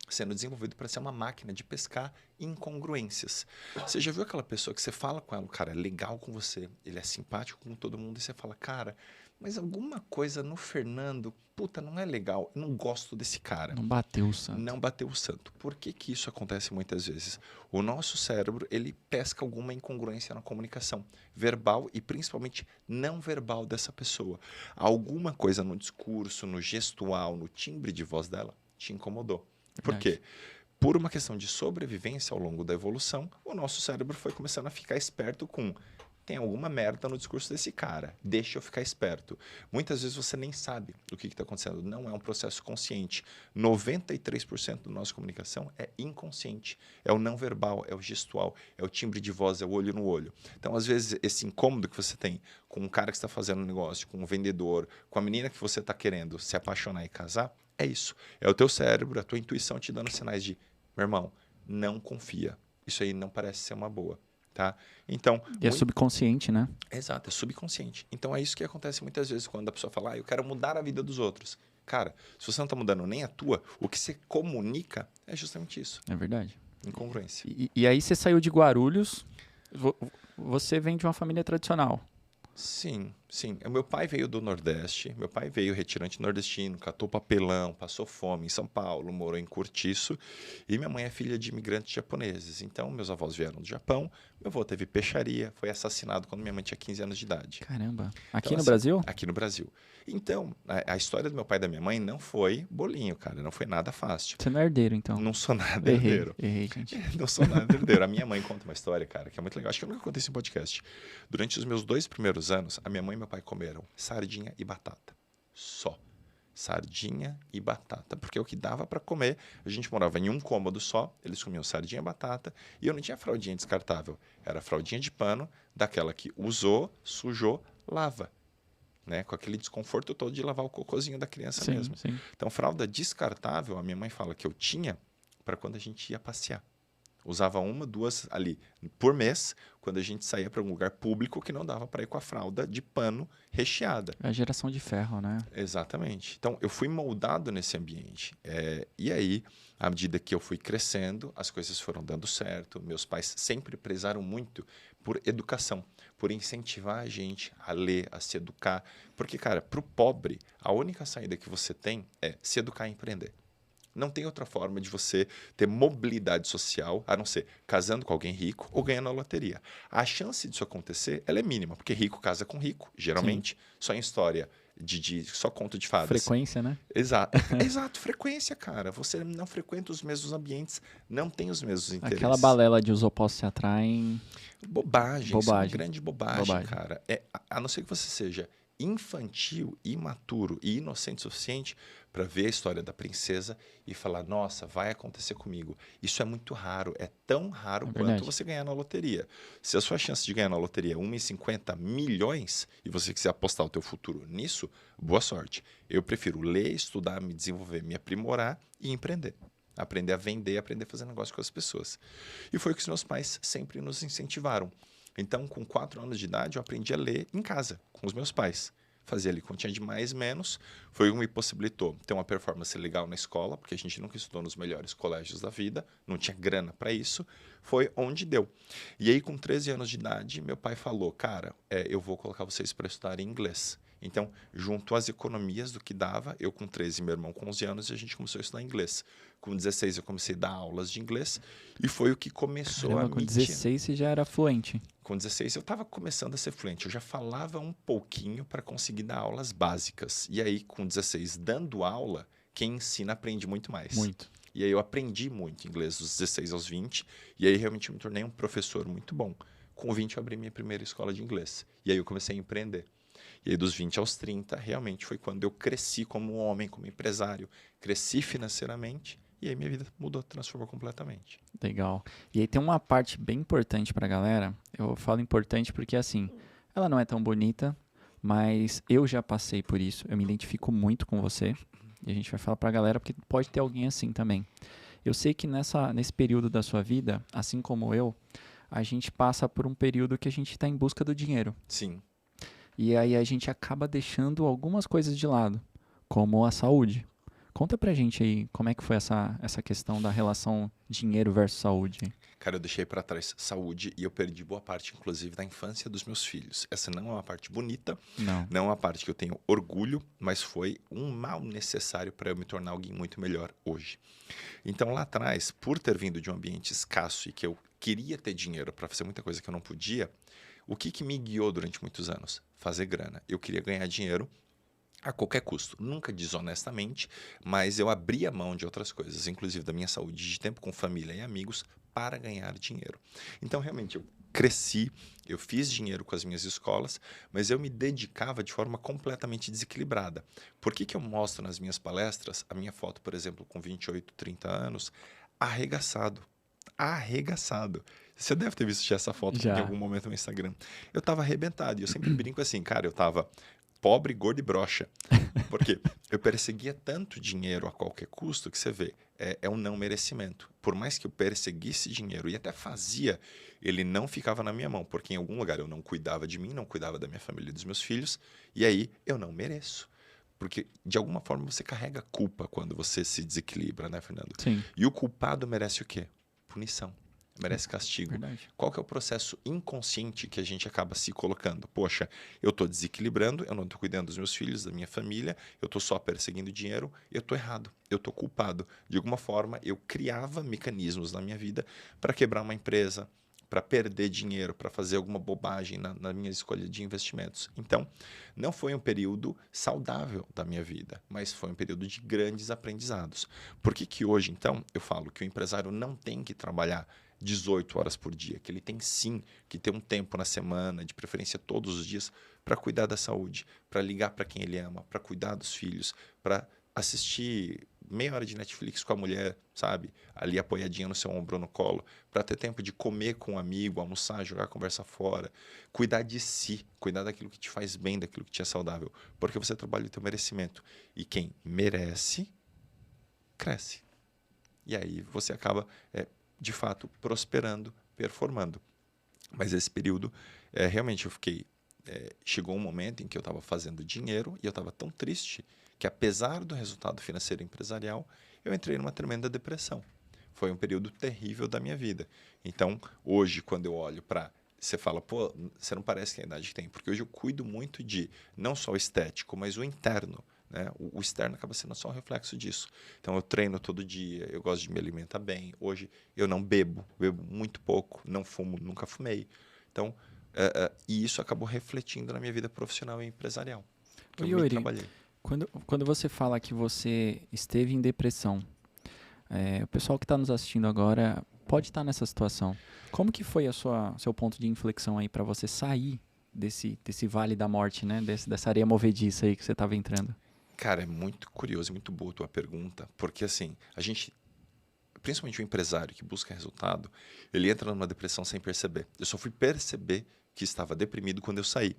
sendo desenvolvido para ser uma máquina de pescar incongruências. Você já viu aquela pessoa que você fala com ela, o cara é legal com você, ele é simpático com todo mundo, e você fala, cara, mas alguma coisa no Fernando, puta, não é legal, eu não gosto desse cara. Não bateu o santo. Não bateu o santo. Por que isso acontece muitas vezes? O nosso cérebro, ele pesca alguma incongruência na comunicação verbal e principalmente não verbal dessa pessoa. Alguma coisa no discurso, no gestual, no timbre de voz dela te incomodou. Por quê? Por uma questão de sobrevivência ao longo da evolução, o nosso cérebro foi começando a ficar esperto com... Tem alguma merda no discurso desse cara. Deixa eu ficar esperto. Muitas vezes você nem sabe o que está acontecendo. Não é um processo consciente. 93% da nossa comunicação é inconsciente. É o não verbal, é o gestual, é o timbre de voz, é o olho no olho. Então, às vezes, esse incômodo que você tem com um cara que está fazendo um negócio, com um vendedor, com a menina que você está querendo se apaixonar e casar, é isso. É o teu cérebro, a tua intuição te dando sinais de, meu irmão, não confia. Isso aí não parece ser uma boa. Tá? Então, é subconsciente, né? Exato, é subconsciente. Então é isso que acontece muitas vezes quando a pessoa fala, eu quero mudar a vida dos outros. Cara, se você não está mudando nem a tua, o que você comunica é justamente isso. É verdade. Incongruência. E aí você saiu de Guarulhos, você vem de uma família tradicional. Sim. O meu pai veio do Nordeste, meu pai veio retirante nordestino, catou papelão, passou fome em São Paulo, morou em Cortiço, e minha mãe é filha de imigrantes japoneses. Então, meus avós vieram do Japão, meu avô teve peixaria, foi assassinado quando minha mãe tinha 15 anos de idade. Caramba. Aqui Então, no Brasil? Aqui no Brasil. Então, a história do meu pai e da minha mãe não foi bolinho, cara, não foi nada fácil. Você não é herdeiro, então? Não sou nada herdeiro. Errei, gente. Não sou nada herdeiro. A minha mãe conta uma história, cara, que é muito legal. Acho que eu nunca contei isso em podcast. Durante os meus 2 primeiros anos, a minha mãe e meu pai comeram sardinha e batata. Só. Sardinha e batata. Porque é o que dava para comer. A gente morava em um cômodo só, eles comiam sardinha e batata, e eu não tinha fraldinha descartável. Era fraldinha de pano, daquela que usou, sujou, lava. Né? Com aquele desconforto todo de lavar o cocôzinho da criança mesmo. Sim. Então, fralda descartável, a minha mãe fala que eu tinha para quando a gente ia passear. Usava 1, 2 ali por mês, quando a gente saía para um lugar público que não dava para ir com a fralda de pano recheada. É a geração de ferro, né? Exatamente. Então, eu fui moldado nesse ambiente. E aí, à medida que eu fui crescendo, as coisas foram dando certo. Meus pais sempre prezaram muito por educação, por incentivar a gente a ler, a se educar. Porque, cara, para o pobre, a única saída que você tem é se educar e empreender. Não tem outra forma de você ter mobilidade social, a não ser casando com alguém rico ou ganhando a loteria. A chance disso acontecer ela é mínima, porque rico casa com rico, geralmente. Sim. Só em história, só conto de fadas. Frequência, né? Exato, frequência, cara. Você não frequenta os mesmos ambientes, não tem os mesmos interesses. Aquela balela de os opostos se atraem... Bobagem. Isso é uma grande bobagem, cara. A não ser que você seja infantil, imaturo e inocente o suficiente para ver a história da princesa e falar, nossa, vai acontecer comigo. Isso é muito raro, é tão raro quanto você ganhar na loteria. Se a sua chance de ganhar na loteria é 1 em 50 milhões e você quiser apostar o teu futuro nisso, boa sorte. Eu prefiro ler, estudar, me desenvolver, me aprimorar e empreender. Aprender a vender, aprender a fazer negócio com as pessoas. E foi o que os meus pais sempre nos incentivaram. Então, com 4 anos de idade, eu aprendi a ler em casa, com os meus pais. fazia ali continha de mais menos, foi o que me possibilitou ter uma performance legal na escola, porque a gente nunca estudou nos melhores colégios da vida, não tinha grana para isso, foi onde deu. E aí, com 13 anos de idade, meu pai falou, cara, eu vou colocar vocês para estudar inglês. Então, juntou as economias do que dava, eu com 13 e meu irmão com 11 anos, e a gente começou a estudar inglês. Com 16 eu comecei a dar aulas de inglês e foi o que começou Caramba, a com me... 16 você já era fluente. Com 16 eu estava começando a ser fluente, eu já falava um pouquinho para conseguir dar aulas básicas. E aí, com 16, dando aula, quem ensina aprende muito mais. Muito. E aí eu aprendi muito inglês dos 16 aos 20, e aí realmente eu me tornei um professor muito bom. Com 20 eu abri minha primeira escola de inglês, e aí eu comecei a empreender. E aí dos 20 aos 30, realmente foi quando eu cresci como um homem, como empresário, cresci financeiramente, e aí minha vida mudou, transformou completamente. Legal. E aí tem uma parte bem importante pra galera. Eu falo importante porque, assim, ela não é tão bonita, mas eu já passei por isso. Eu me identifico muito com você. E a gente vai falar pra galera porque pode ter alguém assim também. Eu sei que nesse período da sua vida, assim como eu, a gente passa por um período que a gente está em busca do dinheiro. Sim. E aí a gente acaba deixando algumas coisas de lado, como a saúde. Conta pra gente aí como é que foi essa questão da relação dinheiro versus saúde. Cara, eu deixei para trás saúde e eu perdi boa parte, inclusive, da infância dos meus filhos. Essa não é uma parte bonita, Não. não é uma parte que eu tenho orgulho, mas foi um mal necessário para eu me tornar alguém muito melhor hoje. Então, lá atrás, por ter vindo de um ambiente escasso e que eu queria ter dinheiro para fazer muita coisa que eu não podia, o que me guiou durante muitos anos? Fazer grana. Eu queria ganhar dinheiro a qualquer custo, nunca desonestamente, mas eu abria mão de outras coisas, inclusive da minha saúde, de tempo com família e amigos, para ganhar dinheiro. Então, realmente, eu cresci, eu fiz dinheiro com as minhas escolas, mas eu me dedicava de forma completamente desequilibrada. Por que eu mostro nas minhas palestras a minha foto, por exemplo, com 28, 30 anos, arregaçado? Arregaçado. Você deve ter visto já essa foto em Já. algum momento no Instagram. Eu estava arrebentado e eu sempre brinco assim, cara, eu estava pobre, gordo e broxa. Porque eu perseguia tanto dinheiro a qualquer custo que você vê, é um não merecimento. Por mais que eu perseguisse dinheiro e até fazia, ele não ficava na minha mão, porque em algum lugar eu não cuidava de mim, não cuidava da minha família e dos meus filhos, e aí eu não mereço. Porque, de alguma forma, você carrega culpa quando você se desequilibra, né, Fernando? Sim. E o culpado merece o quê? Punição. Merece castigo. Verdade. Qual que é o processo inconsciente que a gente acaba se colocando? Poxa, eu estou desequilibrando, eu não estou cuidando dos meus filhos, da minha família, eu estou só perseguindo dinheiro, eu estou errado, eu estou culpado. De alguma forma, eu criava mecanismos na minha vida para quebrar uma empresa, para perder dinheiro, para fazer alguma bobagem na minha escolha de investimentos. Então, não foi um período saudável da minha vida, mas foi um período de grandes aprendizados. Por que hoje, então, eu falo que o empresário não tem que trabalhar 18 horas por dia, que ele tem sim que ter um tempo na semana, de preferência todos os dias, para cuidar da saúde, para ligar para quem ele ama, para cuidar dos filhos, para assistir meia hora de Netflix com a mulher, sabe? Ali apoiadinha no seu ombro ou no colo, para ter tempo de comer com um amigo, almoçar, jogar a conversa fora, cuidar de si, cuidar daquilo que te faz bem, daquilo que te é saudável, porque você trabalha o teu merecimento. E quem merece, cresce. E aí você acaba de fato, prosperando, performando. Mas esse período, realmente eu fiquei... chegou um momento em que eu estava fazendo dinheiro e eu estava tão triste que, apesar do resultado financeiro e empresarial, eu entrei numa tremenda depressão. Foi um período terrível da minha vida. Então, hoje, quando eu olho para... Você fala, pô, você não parece que é a idade que tem. Porque hoje eu cuido muito de, não só o estético, mas o interno. Né? O externo acaba sendo só um reflexo disso. Então, eu treino todo dia, eu gosto de me alimentar bem. Hoje, eu não bebo muito pouco, não fumo, nunca fumei. Então, e isso acabou refletindo na minha vida profissional e empresarial, que Ô, eu me Yuri, trabalhei. quando você fala que você esteve em depressão, o pessoal que está nos assistindo agora pode estar nessa situação. Como que foi seu ponto de inflexão aí para você sair desse vale da morte, né? Dessa areia movediça aí que você estava entrando? Cara, é muito curioso e muito boa a tua pergunta, porque assim, a gente, principalmente o empresário que busca resultado, ele entra numa depressão sem perceber. Eu só fui perceber que estava deprimido quando eu saí.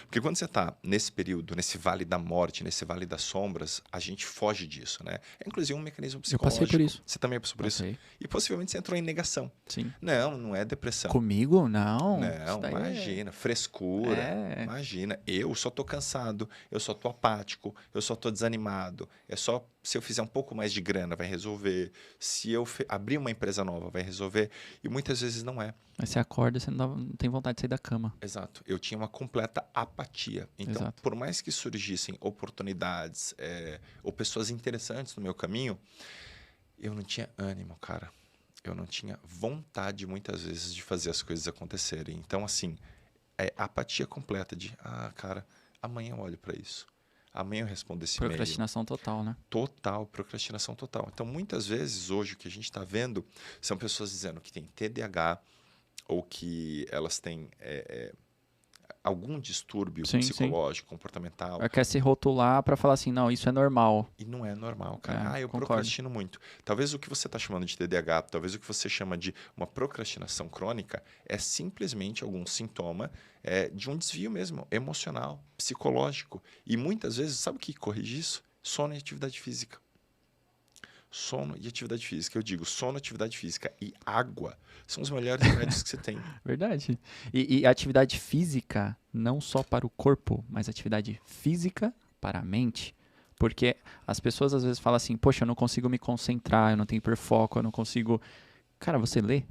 Porque quando você está nesse período, nesse vale da morte, nesse vale das sombras, a gente foge disso, né? É inclusive um mecanismo Eu passei por psicológico. isso. Você também passou por isso? Passei. E possivelmente você entrou em negação. Sim. Não, não é depressão. Comigo? Não. Isso Não, daí imagina, frescura. é... Imagina, eu só tô cansado, eu só tô apático, eu só tô desanimado. É só se eu fizer um pouco mais de grana vai resolver. Se eu abrir uma empresa nova vai resolver. E muitas vezes não é. Mas você acorda e você não tem vontade de sair da cama. Exato. Eu tinha uma completa apatia. Então, Exato. por mais que surgissem oportunidades ou pessoas interessantes no meu caminho, eu não tinha ânimo, cara. Eu não tinha vontade, muitas vezes, de fazer as coisas acontecerem. Então, assim, é apatia completa de, cara, amanhã eu olho para isso. Amanhã eu respondo esse e-mail. Procrastinação total, né? Total, procrastinação total. Então, muitas vezes, hoje, o que a gente está vendo são pessoas dizendo que tem TDAH ou que elas têm algum distúrbio psicológico, comportamental. Quer se rotular para falar assim, não, isso é normal. E não é normal, cara. Eu concordo. procrastino muito. Talvez o que você está chamando de TDAH, talvez o que você chama de uma procrastinação crônica, é simplesmente algum sintoma de um desvio mesmo, emocional, psicológico. E muitas vezes, sabe o que corrige isso? Sono e atividade física. Sono e atividade física. Eu digo, sono, atividade física e água são os melhores remédios que você tem. Verdade. E atividade física, não só para o corpo, mas atividade física para a mente. Porque as pessoas às vezes falam assim, poxa, eu não consigo me concentrar, eu não tenho hiperfoco, eu não consigo... Cara, você lê?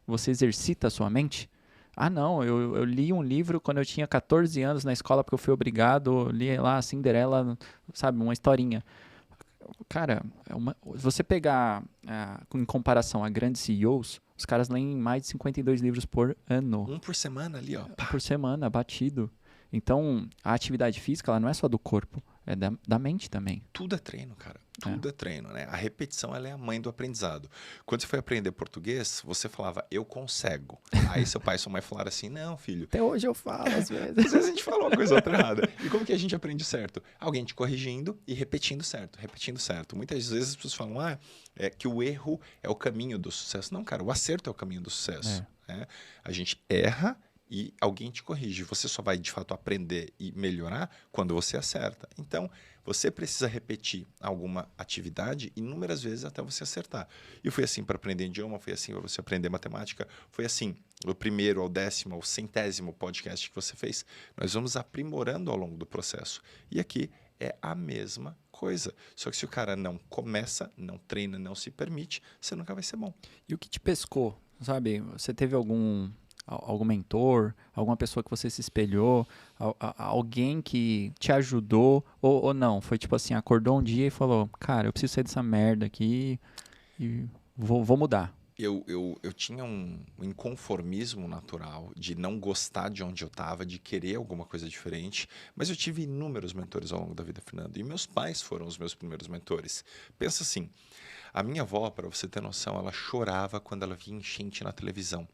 Você exercita a sua mente? Ah, não, eu li um livro quando eu tinha 14 anos na escola porque eu fui obrigado, li lá Cinderela, sabe, uma historinha. Cara, você pegar em comparação a grandes CEOs, os caras leem mais de 52 livros por ano. Um por semana ali, ó. Por semana, batido. Então, a atividade física, ela não é só do corpo, é da mente também. Tudo é treino, cara. Tudo é treino, né? A repetição, ela é a mãe do aprendizado. Quando você foi aprender português, você falava, eu consigo. Aí seu pai e sua mãe falaram assim, não, filho. Até hoje eu falo, às vezes. Às vezes a gente fala uma coisa ou outra errada. E como que a gente aprende certo? Alguém te corrigindo e repetindo certo, repetindo certo. Muitas vezes as pessoas falam, que o erro é o caminho do sucesso. Não, cara, o acerto é o caminho do sucesso. Né? A gente erra e alguém te corrige. Você só vai, de fato, aprender e melhorar quando você acerta. Então, você precisa repetir alguma atividade inúmeras vezes até você acertar. E foi assim para aprender idioma, foi assim para você aprender matemática, foi assim do primeiro ao 10º, ao 100º podcast que você fez. Nós vamos aprimorando ao longo do processo. E aqui é a mesma coisa. Só que se o cara não começa, não treina, não se permite, você nunca vai ser bom. E o que te pescou? Sabe, você teve algum mentor, alguma pessoa que você se espelhou, alguém que te ajudou, ou não? Foi tipo assim, acordou um dia e falou, cara, eu preciso sair dessa merda aqui e vou mudar. Eu tinha um inconformismo natural de não gostar de onde eu estava, de querer alguma coisa diferente, mas eu tive inúmeros mentores ao longo da vida, Fernando, e meus pais foram os meus primeiros mentores. Pensa assim, a minha avó, para você ter noção, ela chorava quando ela via enchente na televisão.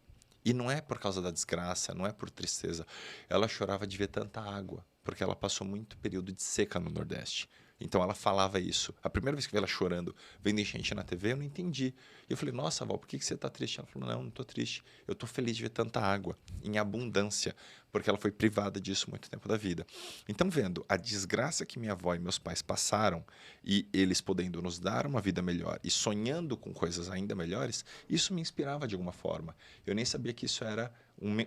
E não é por causa da desgraça, não é por tristeza. Ela chorava de ver tanta água, porque ela passou muito período de seca no Nordeste. Então ela falava isso. A primeira vez que eu vi ela chorando, vendo enchente na TV, eu não entendi. E eu falei, nossa, avó, por que você está triste? Ela falou, não estou triste. Eu estou feliz de ver tanta água, em abundância, porque ela foi privada disso muito tempo da vida. Então, vendo a desgraça que minha avó e meus pais passaram, e eles podendo nos dar uma vida melhor, e sonhando com coisas ainda melhores, isso me inspirava de alguma forma. Eu nem sabia que isso era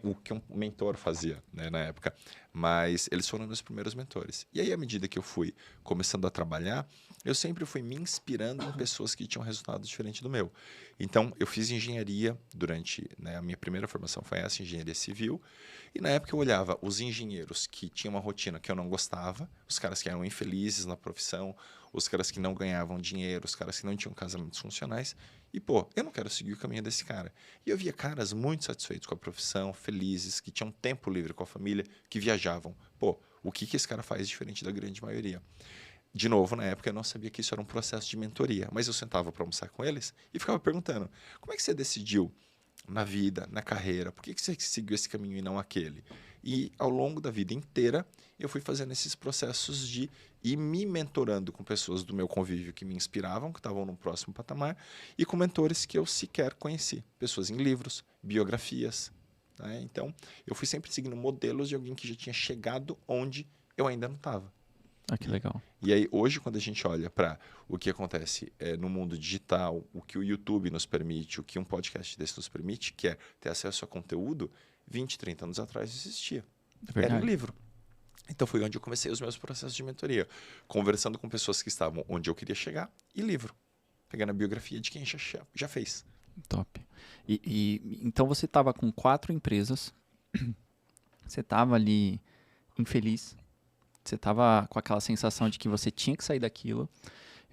o que um mentor fazia, né, na época, mas eles foram meus primeiros mentores. E aí, à medida que eu fui começando a trabalhar, eu sempre fui me inspirando em pessoas que tinham resultados diferentes do meu. Então, eu fiz engenharia durante, né, a minha primeira formação foi essa, engenharia civil, e na época eu olhava os engenheiros que tinham uma rotina que eu não gostava, os caras que eram infelizes na profissão, os caras que não ganhavam dinheiro, os caras que não tinham casamentos funcionais. E, pô, eu não quero seguir o caminho desse cara. E eu via caras muito satisfeitos com a profissão, felizes, que tinham tempo livre com a família, que viajavam. Pô, o que esse cara faz diferente da grande maioria? De novo, na época, eu não sabia que isso era um processo de mentoria, mas eu sentava para almoçar com eles e ficava perguntando, como é que você decidiu na vida, na carreira, por que você seguiu esse caminho e não aquele? E ao longo da vida inteira, eu fui fazendo esses processos de ir me mentorando com pessoas do meu convívio que me inspiravam, que estavam no próximo patamar, e com mentores que eu sequer conheci. Pessoas em livros, biografias. né? Então, eu fui sempre seguindo modelos de alguém que já tinha chegado onde eu ainda não estava. Ah, que legal. E aí, hoje, quando a gente olha para o que acontece no mundo digital, o que o YouTube nos permite, o que um podcast desse nos permite, que é ter acesso a conteúdo, 20, 30 anos atrás existia. É verdade. Era em livro. Então, foi onde eu comecei os meus processos de mentoria, conversando com pessoas que estavam onde eu queria chegar e livro, pegando a biografia de quem já fez. Top. Então você estava com 4 empresas, você estava ali infeliz, você estava com aquela sensação de que você tinha que sair daquilo,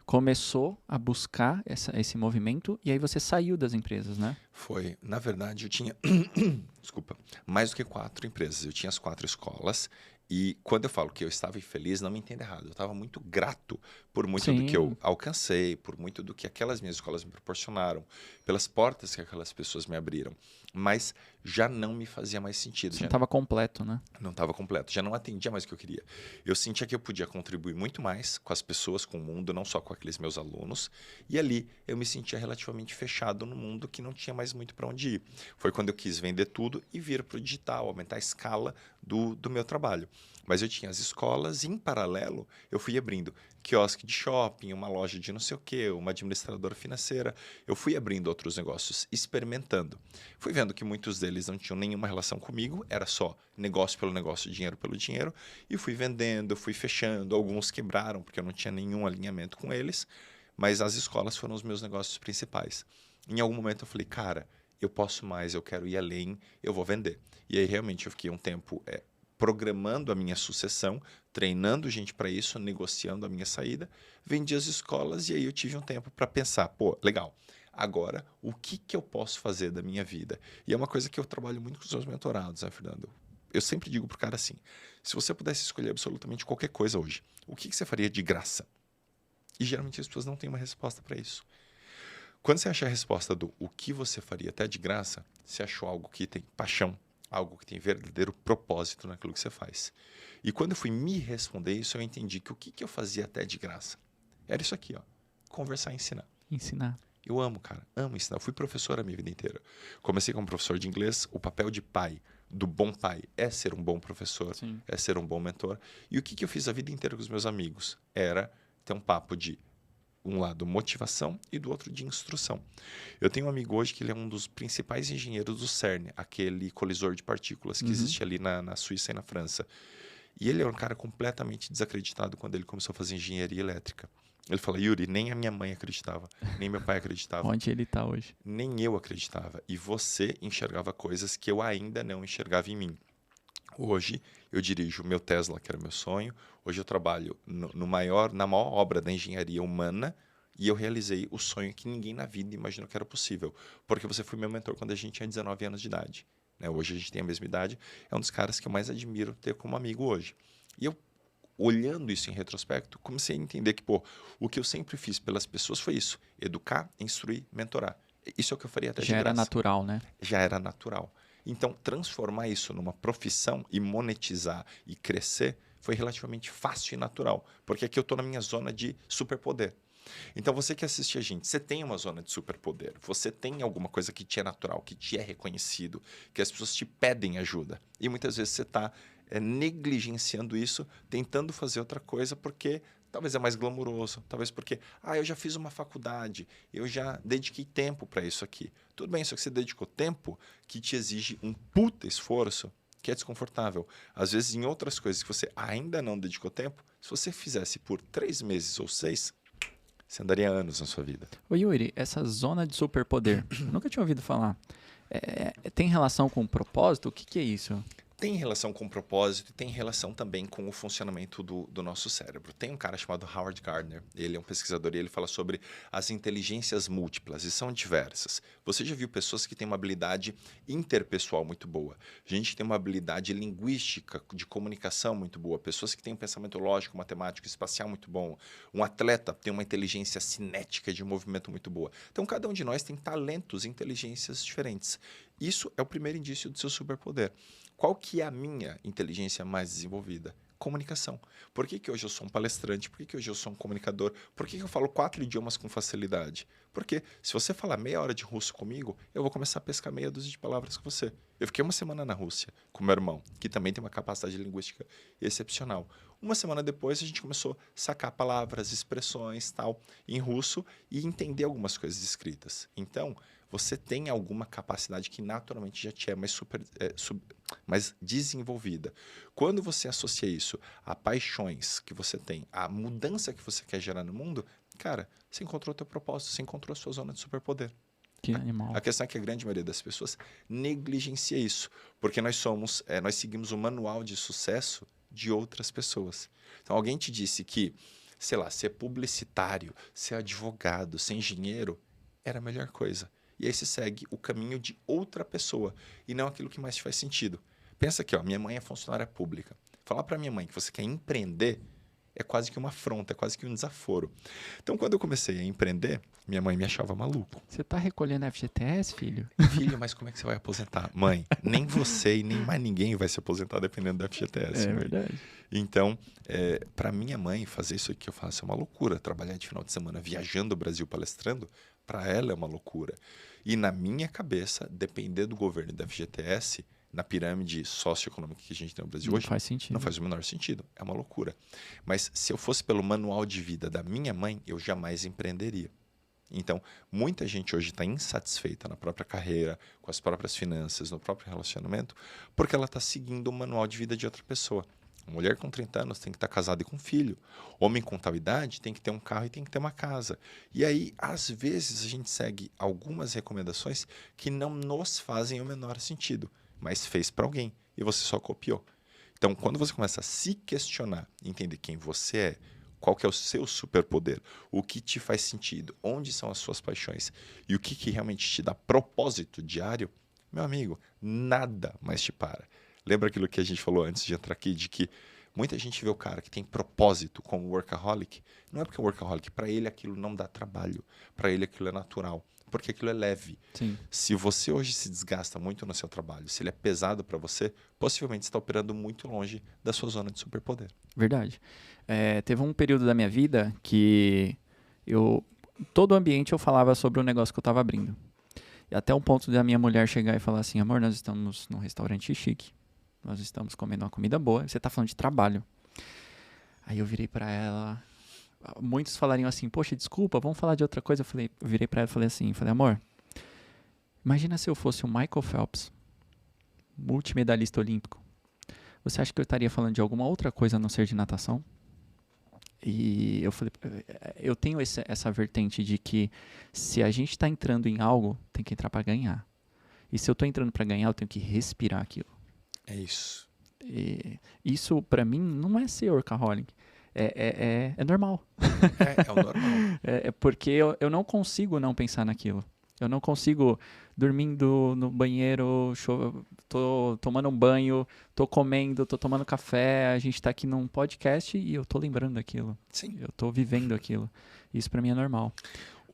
começou a buscar esse movimento e aí você saiu das empresas, né? Foi, na verdade, eu tinha, desculpa, mais do que 4 empresas. Eu tinha as 4 escolas e quando eu falo que eu estava infeliz, não me entenda errado. Eu estava muito grato por muito do que eu Sim. alcancei, por muito do que aquelas minhas escolas me proporcionaram, pelas portas que aquelas pessoas me abriram. Mas já não me fazia mais sentido. Você Já não estava completo, né? não estava completo, já não atendia mais o que eu queria. Eu sentia que eu podia contribuir muito mais com as pessoas, com o mundo, não só com aqueles meus alunos. E ali eu me sentia relativamente fechado no mundo que não tinha mais muito para onde ir. Foi quando eu quis vender tudo e vir para o digital, aumentar a escala do meu trabalho. Mas eu tinha as escolas e, em paralelo, eu fui abrindo quiosque de shopping, uma loja de não sei o quê, uma administradora financeira. Eu fui abrindo outros negócios, experimentando. Fui vendo que muitos deles não tinham nenhuma relação comigo, era só negócio pelo negócio, dinheiro pelo dinheiro. E fui vendendo, fui fechando. Alguns quebraram porque eu não tinha nenhum alinhamento com eles. Mas as escolas foram os meus negócios principais. Em algum momento eu falei, cara, eu posso mais, eu quero ir além, eu vou vender. E aí realmente eu fiquei um tempo programando a minha sucessão, treinando gente para isso, negociando a minha saída, vendi as escolas e aí eu tive um tempo para pensar, pô, legal, agora o que eu posso fazer da minha vida? E é uma coisa que eu trabalho muito com os meus mentorados, né, Fernando? Eu sempre digo pro cara assim, se você pudesse escolher absolutamente qualquer coisa hoje, o que você faria de graça? E geralmente as pessoas não têm uma resposta para isso. Quando você acha a resposta do o que você faria até de graça, você achou algo que tem paixão, algo que tem verdadeiro propósito naquilo que você faz. E quando eu fui me responder isso, eu entendi que o que eu fazia até de graça era isso aqui, ó, conversar e ensinar. Ensinar. Eu amo, cara, amo ensinar. Eu fui professor a minha vida inteira. Comecei como professor de inglês, o papel de pai, do bom pai, é ser um bom professor, Sim. é ser um bom mentor. E o que eu fiz a vida inteira com os meus amigos? Era ter um papo de um lado motivação e do outro de instrução. Eu tenho um amigo hoje que ele é um dos principais engenheiros do CERN, aquele colisor de partículas que existe ali na Suíça e na França. E ele é um cara completamente desacreditado quando ele começou a fazer engenharia elétrica. Ele fala, Yuri, nem a minha mãe acreditava, nem meu pai acreditava, Onde ele está hoje? nem eu acreditava. E você enxergava coisas que eu ainda não enxergava em mim. Hoje eu dirijo o meu Tesla, que era meu sonho. Hoje eu trabalho na maior obra da engenharia humana e eu realizei o sonho que ninguém na vida imaginou que era possível. Porque você foi meu mentor quando a gente tinha 19 anos de idade. Né? Hoje a gente tem a mesma idade. É um dos caras que eu mais admiro ter como amigo hoje. E eu, olhando isso em retrospecto, comecei a entender que, pô, o que eu sempre fiz pelas pessoas foi isso. Educar, instruir, mentorar. Isso é o que eu faria até de Já era graça. natural, né? Já era natural. Então, transformar isso numa profissão e monetizar e crescer foi relativamente fácil e natural, porque aqui eu estou na minha zona de superpoder. Então, você que assiste a gente, você tem uma zona de superpoder, você tem alguma coisa que te é natural, que te é reconhecido, que as pessoas te pedem ajuda. E muitas vezes você está negligenciando isso, tentando fazer outra coisa porque talvez é mais glamuroso, talvez porque, eu já fiz uma faculdade, eu já dediquei tempo para isso aqui. Tudo bem, só que você dedicou tempo que te exige um puta esforço que é desconfortável. Às vezes, em outras coisas que você ainda não dedicou tempo, se você fizesse por 3 meses ou 6, você andaria anos na sua vida. Ô Yuri, essa zona de superpoder, eu nunca tinha ouvido falar. Tem relação com o propósito? O que é isso? Tem relação com o propósito e tem relação também com o funcionamento do nosso cérebro. Tem um cara chamado Howard Gardner, ele é um pesquisador e ele fala sobre as inteligências múltiplas e são diversas. Você já viu pessoas que têm uma habilidade interpessoal muito boa, gente que tem uma habilidade linguística, de comunicação muito boa, pessoas que têm um pensamento lógico, matemático, espacial muito bom, um atleta tem uma inteligência cinética de movimento muito boa. Então, cada um de nós tem talentos e inteligências diferentes. Isso é o primeiro indício do seu superpoder. Qual que é a minha inteligência mais desenvolvida? Comunicação. Por que que hoje eu sou um palestrante? Por que que hoje eu sou um comunicador? Por que que eu falo 4 idiomas com facilidade? Porque se você falar meia hora de russo comigo, eu vou começar a pescar meia dúzia de palavras com você. Eu fiquei uma semana na Rússia com meu irmão, que também tem uma capacidade linguística excepcional. Uma semana depois, a gente começou a sacar palavras, expressões, tal, em russo e entender algumas coisas escritas. Então, você tem alguma capacidade que naturalmente já te é mais desenvolvida. Quando você associa isso a paixões que você tem, a mudança que você quer gerar no mundo, cara, você encontrou o teu propósito, você encontrou a sua zona de superpoder. Que animal. A questão é que a grande maioria das pessoas negligencia isso, porque nós seguimos o manual de sucesso de outras pessoas. Então, alguém te disse que, sei lá, ser publicitário, ser advogado, ser engenheiro era a melhor coisa. E aí você segue o caminho de outra pessoa e não aquilo que mais te faz sentido. Pensa aqui, ó, minha mãe é funcionária pública. Falar para minha mãe que você quer empreender é quase que uma afronta, é quase que um desaforo. Então, quando eu comecei a empreender, minha mãe me achava maluco. Você tá recolhendo FGTS, filho? Filho, mas como é que você vai aposentar? Mãe, nem você e nem mais ninguém vai se aposentar dependendo da FGTS. É mãe. verdade. Então, para minha mãe, fazer isso aqui que eu faço é uma loucura. Trabalhar de final de semana viajando o Brasil palestrando, para ela é uma loucura. E na minha cabeça, depender do governo e da FGTS, na pirâmide socioeconômica que a gente tem no Brasil Não hoje, faz sentido. não faz o menor sentido. É uma loucura. Mas se eu fosse pelo manual de vida da minha mãe, eu jamais empreenderia. Então, muita gente hoje está insatisfeita na própria carreira, com as próprias finanças, no próprio relacionamento, porque ela está seguindo o manual de vida de outra pessoa. Mulher com 30 anos tem que estar casada e com filho. Homem com tal idade tem que ter um carro e tem que ter uma casa. E aí, às vezes, a gente segue algumas recomendações que não nos fazem o menor sentido, mas fez para alguém e você só copiou. Então, quando você começa a se questionar, entender quem você é, qual que é o seu superpoder, o que te faz sentido, onde são as suas paixões e o que realmente te dá propósito diário, meu amigo, nada mais te para. Lembra aquilo que a gente falou antes de entrar aqui, de que muita gente vê o cara que tem propósito como workaholic, não é porque é workaholic, para ele aquilo não dá trabalho, para ele aquilo é natural, porque aquilo é leve. Sim. Se você hoje se desgasta muito no seu trabalho, se ele é pesado para você, possivelmente você está operando muito longe da sua zona de superpoder. Verdade. Teve um período da minha vida que todo o ambiente eu falava sobre o negócio que eu estava abrindo. E até o ponto da minha mulher chegar e falar assim, amor, nós estamos num restaurante chique, nós estamos comendo uma comida boa, você está falando de trabalho. Aí eu virei para ela, muitos falariam assim, poxa, desculpa, vamos falar de outra coisa. Eu virei para ela e falei assim, amor, imagina se eu fosse o Michael Phelps, multimedalista olímpico. Você acha que eu estaria falando de alguma outra coisa a não ser de natação? E eu falei, eu tenho essa vertente de que se a gente está entrando em algo, tem que entrar para ganhar. E se eu estou entrando para ganhar, eu tenho que respirar aquilo. É isso. E isso, para mim, não é ser workaholic. É normal. É o normal. É porque eu não consigo não pensar naquilo. Eu não consigo, dormindo no banheiro, tô tomando um banho, tô comendo, tô tomando café, a gente tá aqui num podcast e eu tô lembrando daquilo. Sim. Eu tô vivendo aquilo. Isso pra mim é normal.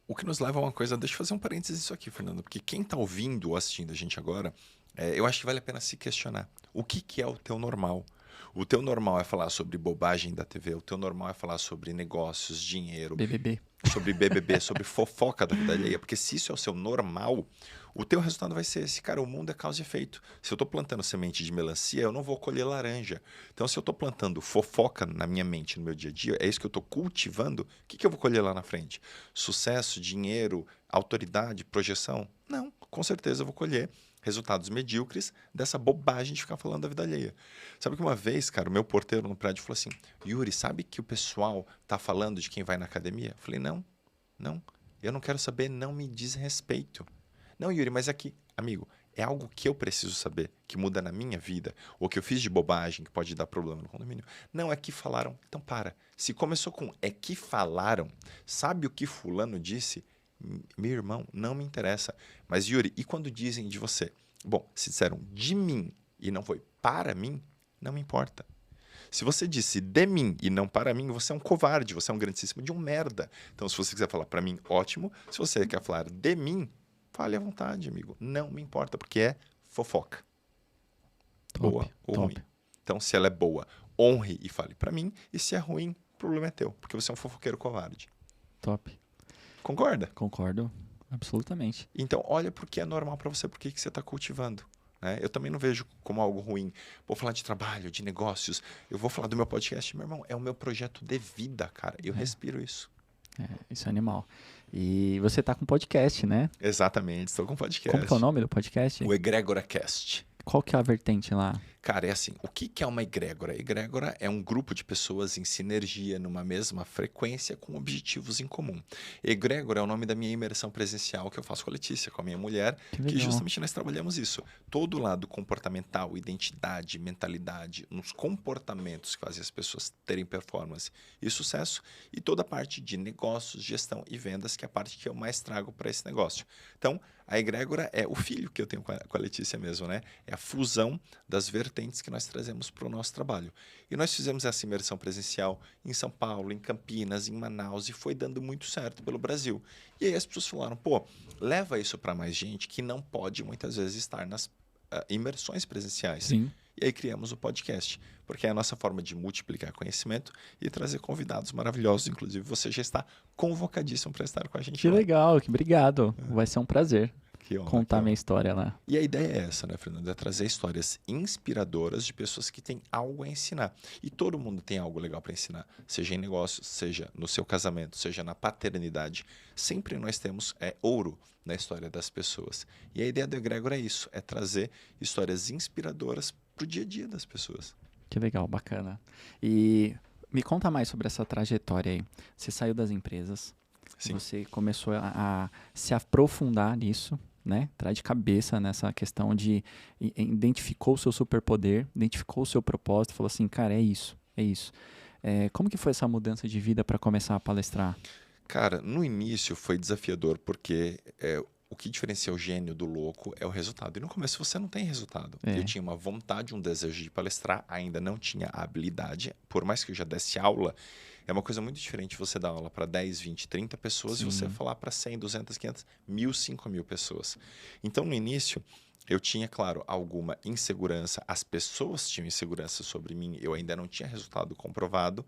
O que nos leva a uma coisa, deixa eu fazer um parênteses isso aqui, Fernando, porque quem tá ouvindo ou assistindo a gente agora, eu acho que vale a pena se questionar. O que é o teu normal? O teu normal é falar sobre bobagem da TV, o teu normal é falar sobre negócios, dinheiro, BBB. sobre BBB, sobre fofoca da vida alheia, porque se isso é o seu normal, o teu resultado vai ser esse, cara, o mundo é causa e efeito. Se eu estou plantando semente de melancia, eu não vou colher laranja. Então, se eu estou plantando fofoca na minha mente, no meu dia a dia, é isso que eu estou cultivando, o que eu vou colher lá na frente? Sucesso, dinheiro, autoridade, projeção? Não, com certeza eu vou colher resultados medíocres dessa bobagem de ficar falando da vida alheia. Sabe que uma vez, cara, o meu porteiro no prédio falou assim, Yuri, sabe que o pessoal tá falando de quem vai na academia? Eu falei, não, eu não quero saber, não me diz respeito. Não, Yuri, mas aqui, amigo, é algo que eu preciso saber, que muda na minha vida, ou que eu fiz de bobagem, que pode dar problema no condomínio. Não, é que falaram. Então, para. Se começou com é que falaram, sabe o que fulano disse? Meu irmão, não me interessa. Mas, Yuri, e quando dizem de você? Bom, se disseram de mim e não foi para mim, não me importa. Se você disse de mim e não para mim, você é um covarde, você é um grandíssimo de um merda. Então, se você quiser falar para mim, ótimo. Se você quer falar de mim, fale à vontade, amigo. Não me importa, porque é fofoca. Top, Boa ou top. ruim. Então, se ela é boa honre e fale para mim. E se é ruim, o problema é teu, porque você é um fofoqueiro covarde. Top. Concorda? Concordo absolutamente. Então, olha por que é normal para você, por que você está cultivando. Né? Eu também não vejo como algo ruim. Vou falar de trabalho, de negócios, eu vou falar do meu podcast. Meu irmão, é o meu projeto de vida, cara. Eu respiro isso. Isso é animal. E você tá com podcast, né? Exatamente, estou com podcast. Como que é o nome do podcast? O Egrégora Cast. Qual que é a vertente lá? Cara, é assim, o que é uma egrégora? Egrégora é um grupo de pessoas em sinergia, numa mesma frequência, com objetivos em comum. Egrégora é o nome da minha imersão presencial que eu faço com a Letícia, com a minha mulher, que justamente nós trabalhamos isso. Todo o lado comportamental, identidade, mentalidade, nos comportamentos que fazem as pessoas terem performance e sucesso, e toda a parte de negócios, gestão e vendas, que é a parte que eu mais trago para esse negócio. Então, a egrégora é o filho que eu tenho com a Letícia mesmo, né? É a fusão das vertentes que nós trazemos para o nosso trabalho. E nós fizemos essa imersão presencial em São Paulo, em Campinas, em Manaus, e foi dando muito certo pelo Brasil. E aí as pessoas falaram, pô, leva isso para mais gente que não pode muitas vezes estar nas imersões presenciais. Sim. E aí criamos o podcast, porque é a nossa forma de multiplicar conhecimento e trazer convidados maravilhosos. Inclusive, você já está convocadíssimo para estar com a gente Que lá. legal, que obrigado. Vai ser um prazer contar minha honra. história lá. E a ideia é essa, né, Fernando? É trazer histórias inspiradoras de pessoas que têm algo a ensinar. E todo mundo tem algo legal para ensinar, seja em negócios, seja no seu casamento, seja na paternidade. Sempre nós temos ouro na história das pessoas. E a ideia do Egrégora é isso, é trazer histórias inspiradoras para o dia a dia das pessoas. Que legal, bacana. E me conta mais sobre essa trajetória aí. Você saiu das empresas, Sim. Você começou a se aprofundar nisso, né? Entrar de cabeça nessa questão de identificou o seu superpoder, identificou o seu propósito, falou assim, cara, é isso, é isso. Como que foi essa mudança de vida para começar a palestrar? Cara, no início foi desafiador porque o que diferencia o gênio do louco é o resultado. E no começo você não tem resultado. Eu tinha uma vontade, um desejo de palestrar, ainda não tinha a habilidade. Por mais que eu já desse aula, é uma coisa muito diferente você dar aula para 10, 20, 30 pessoas e você falar para 100, 200, 500, 1.000, 5.000 pessoas. Então, no início, eu tinha, claro, alguma insegurança. As pessoas tinham insegurança sobre mim. Eu ainda não tinha resultado comprovado.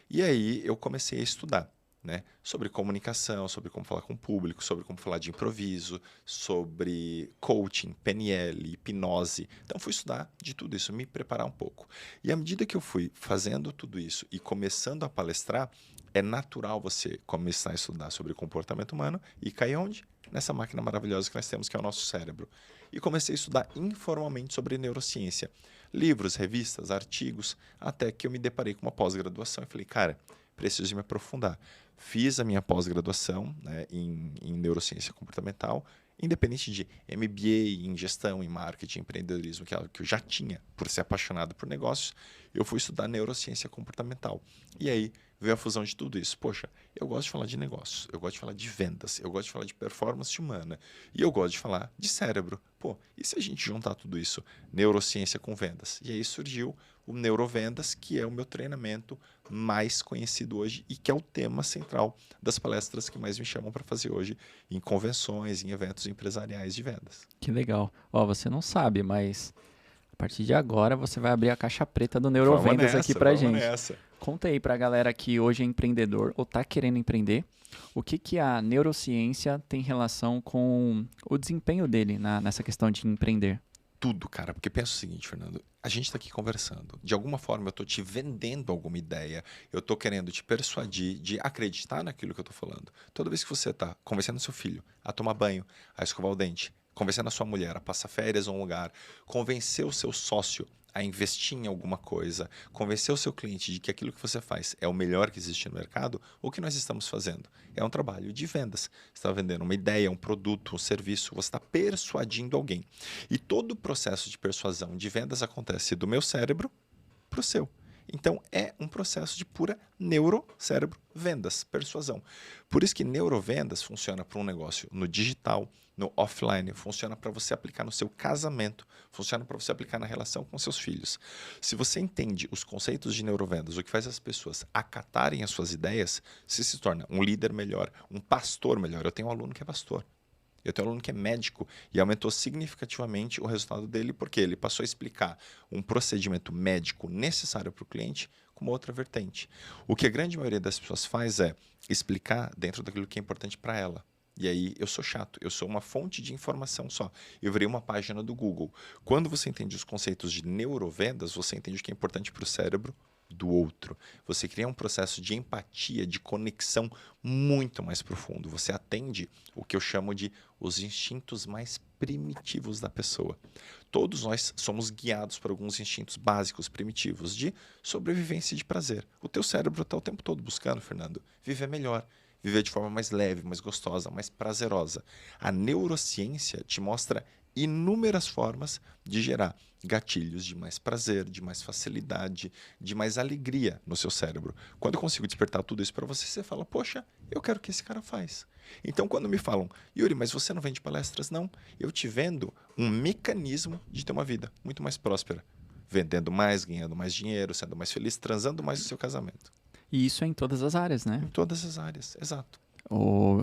E aí eu comecei a estudar. Né? Sobre comunicação, sobre como falar com o público, sobre como falar de improviso, sobre coaching, PNL, hipnose. Então, fui estudar de tudo isso, me preparar um pouco. E à medida que eu fui fazendo tudo isso e começando a palestrar, é natural você começar a estudar sobre comportamento humano e cair onde? Nessa máquina maravilhosa que nós temos, que é o nosso cérebro. E comecei a estudar informalmente sobre neurociência. Livros, revistas, artigos, até que eu me deparei com uma pós-graduação e falei, cara, preciso me aprofundar. Fiz a minha pós-graduação, né, em neurociência comportamental, independente de MBA, em gestão, em marketing, empreendedorismo, que é algo que eu já tinha por ser apaixonado por negócios, eu fui estudar neurociência comportamental. E aí veio a fusão de tudo isso. Poxa, eu gosto de falar de negócios, eu gosto de falar de vendas, eu gosto de falar de performance humana e eu gosto de falar de cérebro. Pô, e se a gente juntar tudo isso, neurociência com vendas? E aí surgiu o Neurovendas, que é o meu treinamento mais conhecido hoje e que é o tema central das palestras que mais me chamam para fazer hoje em convenções, em eventos empresariais de vendas. Que legal. Ó, você não sabe, mas a partir de agora você vai abrir a caixa preta do Neurovendas aqui pra gente. Nessa. Conta aí pra galera que hoje é empreendedor ou tá querendo empreender, o que a neurociência tem relação com o desempenho dele nessa questão de empreender? Tudo, cara, porque pensa o seguinte, Fernando, a gente está aqui conversando. De alguma forma eu estou te vendendo alguma ideia, eu estou querendo te persuadir de acreditar naquilo que eu estou falando. Toda vez que você está convencendo seu filho a tomar banho, a escovar o dente, convencendo a sua mulher a passar férias em um lugar, convencer o seu sócio a investir em alguma coisa, convencer o seu cliente de que aquilo que você faz é o melhor que existe no mercado, o que nós estamos fazendo? É um trabalho de vendas. Você está vendendo uma ideia, um produto, um serviço, você está persuadindo alguém. E todo o processo de persuasão de vendas acontece do meu cérebro para o seu. Então, é um processo de pura neurocérebro, vendas, persuasão. Por isso que neurovendas funciona para um negócio no digital, no offline, funciona para você aplicar no seu casamento, funciona para você aplicar na relação com seus filhos. Se você entende os conceitos de neurovendas, o que faz as pessoas acatarem as suas ideias, você se torna um líder melhor, um pastor melhor. Eu tenho um aluno que é pastor. Eu tenho um aluno que é médico e aumentou significativamente o resultado dele porque ele passou a explicar um procedimento médico necessário para o cliente com uma outra vertente. O que a grande maioria das pessoas faz é explicar dentro daquilo que é importante para ela. E aí eu sou chato, eu sou uma fonte de informação só. Eu virei uma página do Google. Quando você entende os conceitos de neurovendas, você entende o que é importante para o cérebro do outro. Você cria um processo de empatia, de conexão muito mais profundo. Você atende o que eu chamo de os instintos mais primitivos da pessoa. Todos nós somos guiados por alguns instintos básicos, primitivos, de sobrevivência e de prazer. O teu cérebro está o tempo todo buscando, Fernando, viver melhor. Viver de forma mais leve, mais gostosa, mais prazerosa. A neurociência te mostra inúmeras formas de gerar gatilhos de mais prazer, de mais facilidade, de mais alegria no seu cérebro. Quando eu consigo despertar tudo isso para você, você fala, poxa, eu quero o que esse cara faz. Então, quando me falam, Yuri, mas você não vende palestras? Não. Eu te vendo um mecanismo de ter uma vida muito mais próspera. Vendendo mais, ganhando mais dinheiro, sendo mais feliz, transando mais no seu casamento. E isso é em todas as áreas, né? Em todas as áreas, exato.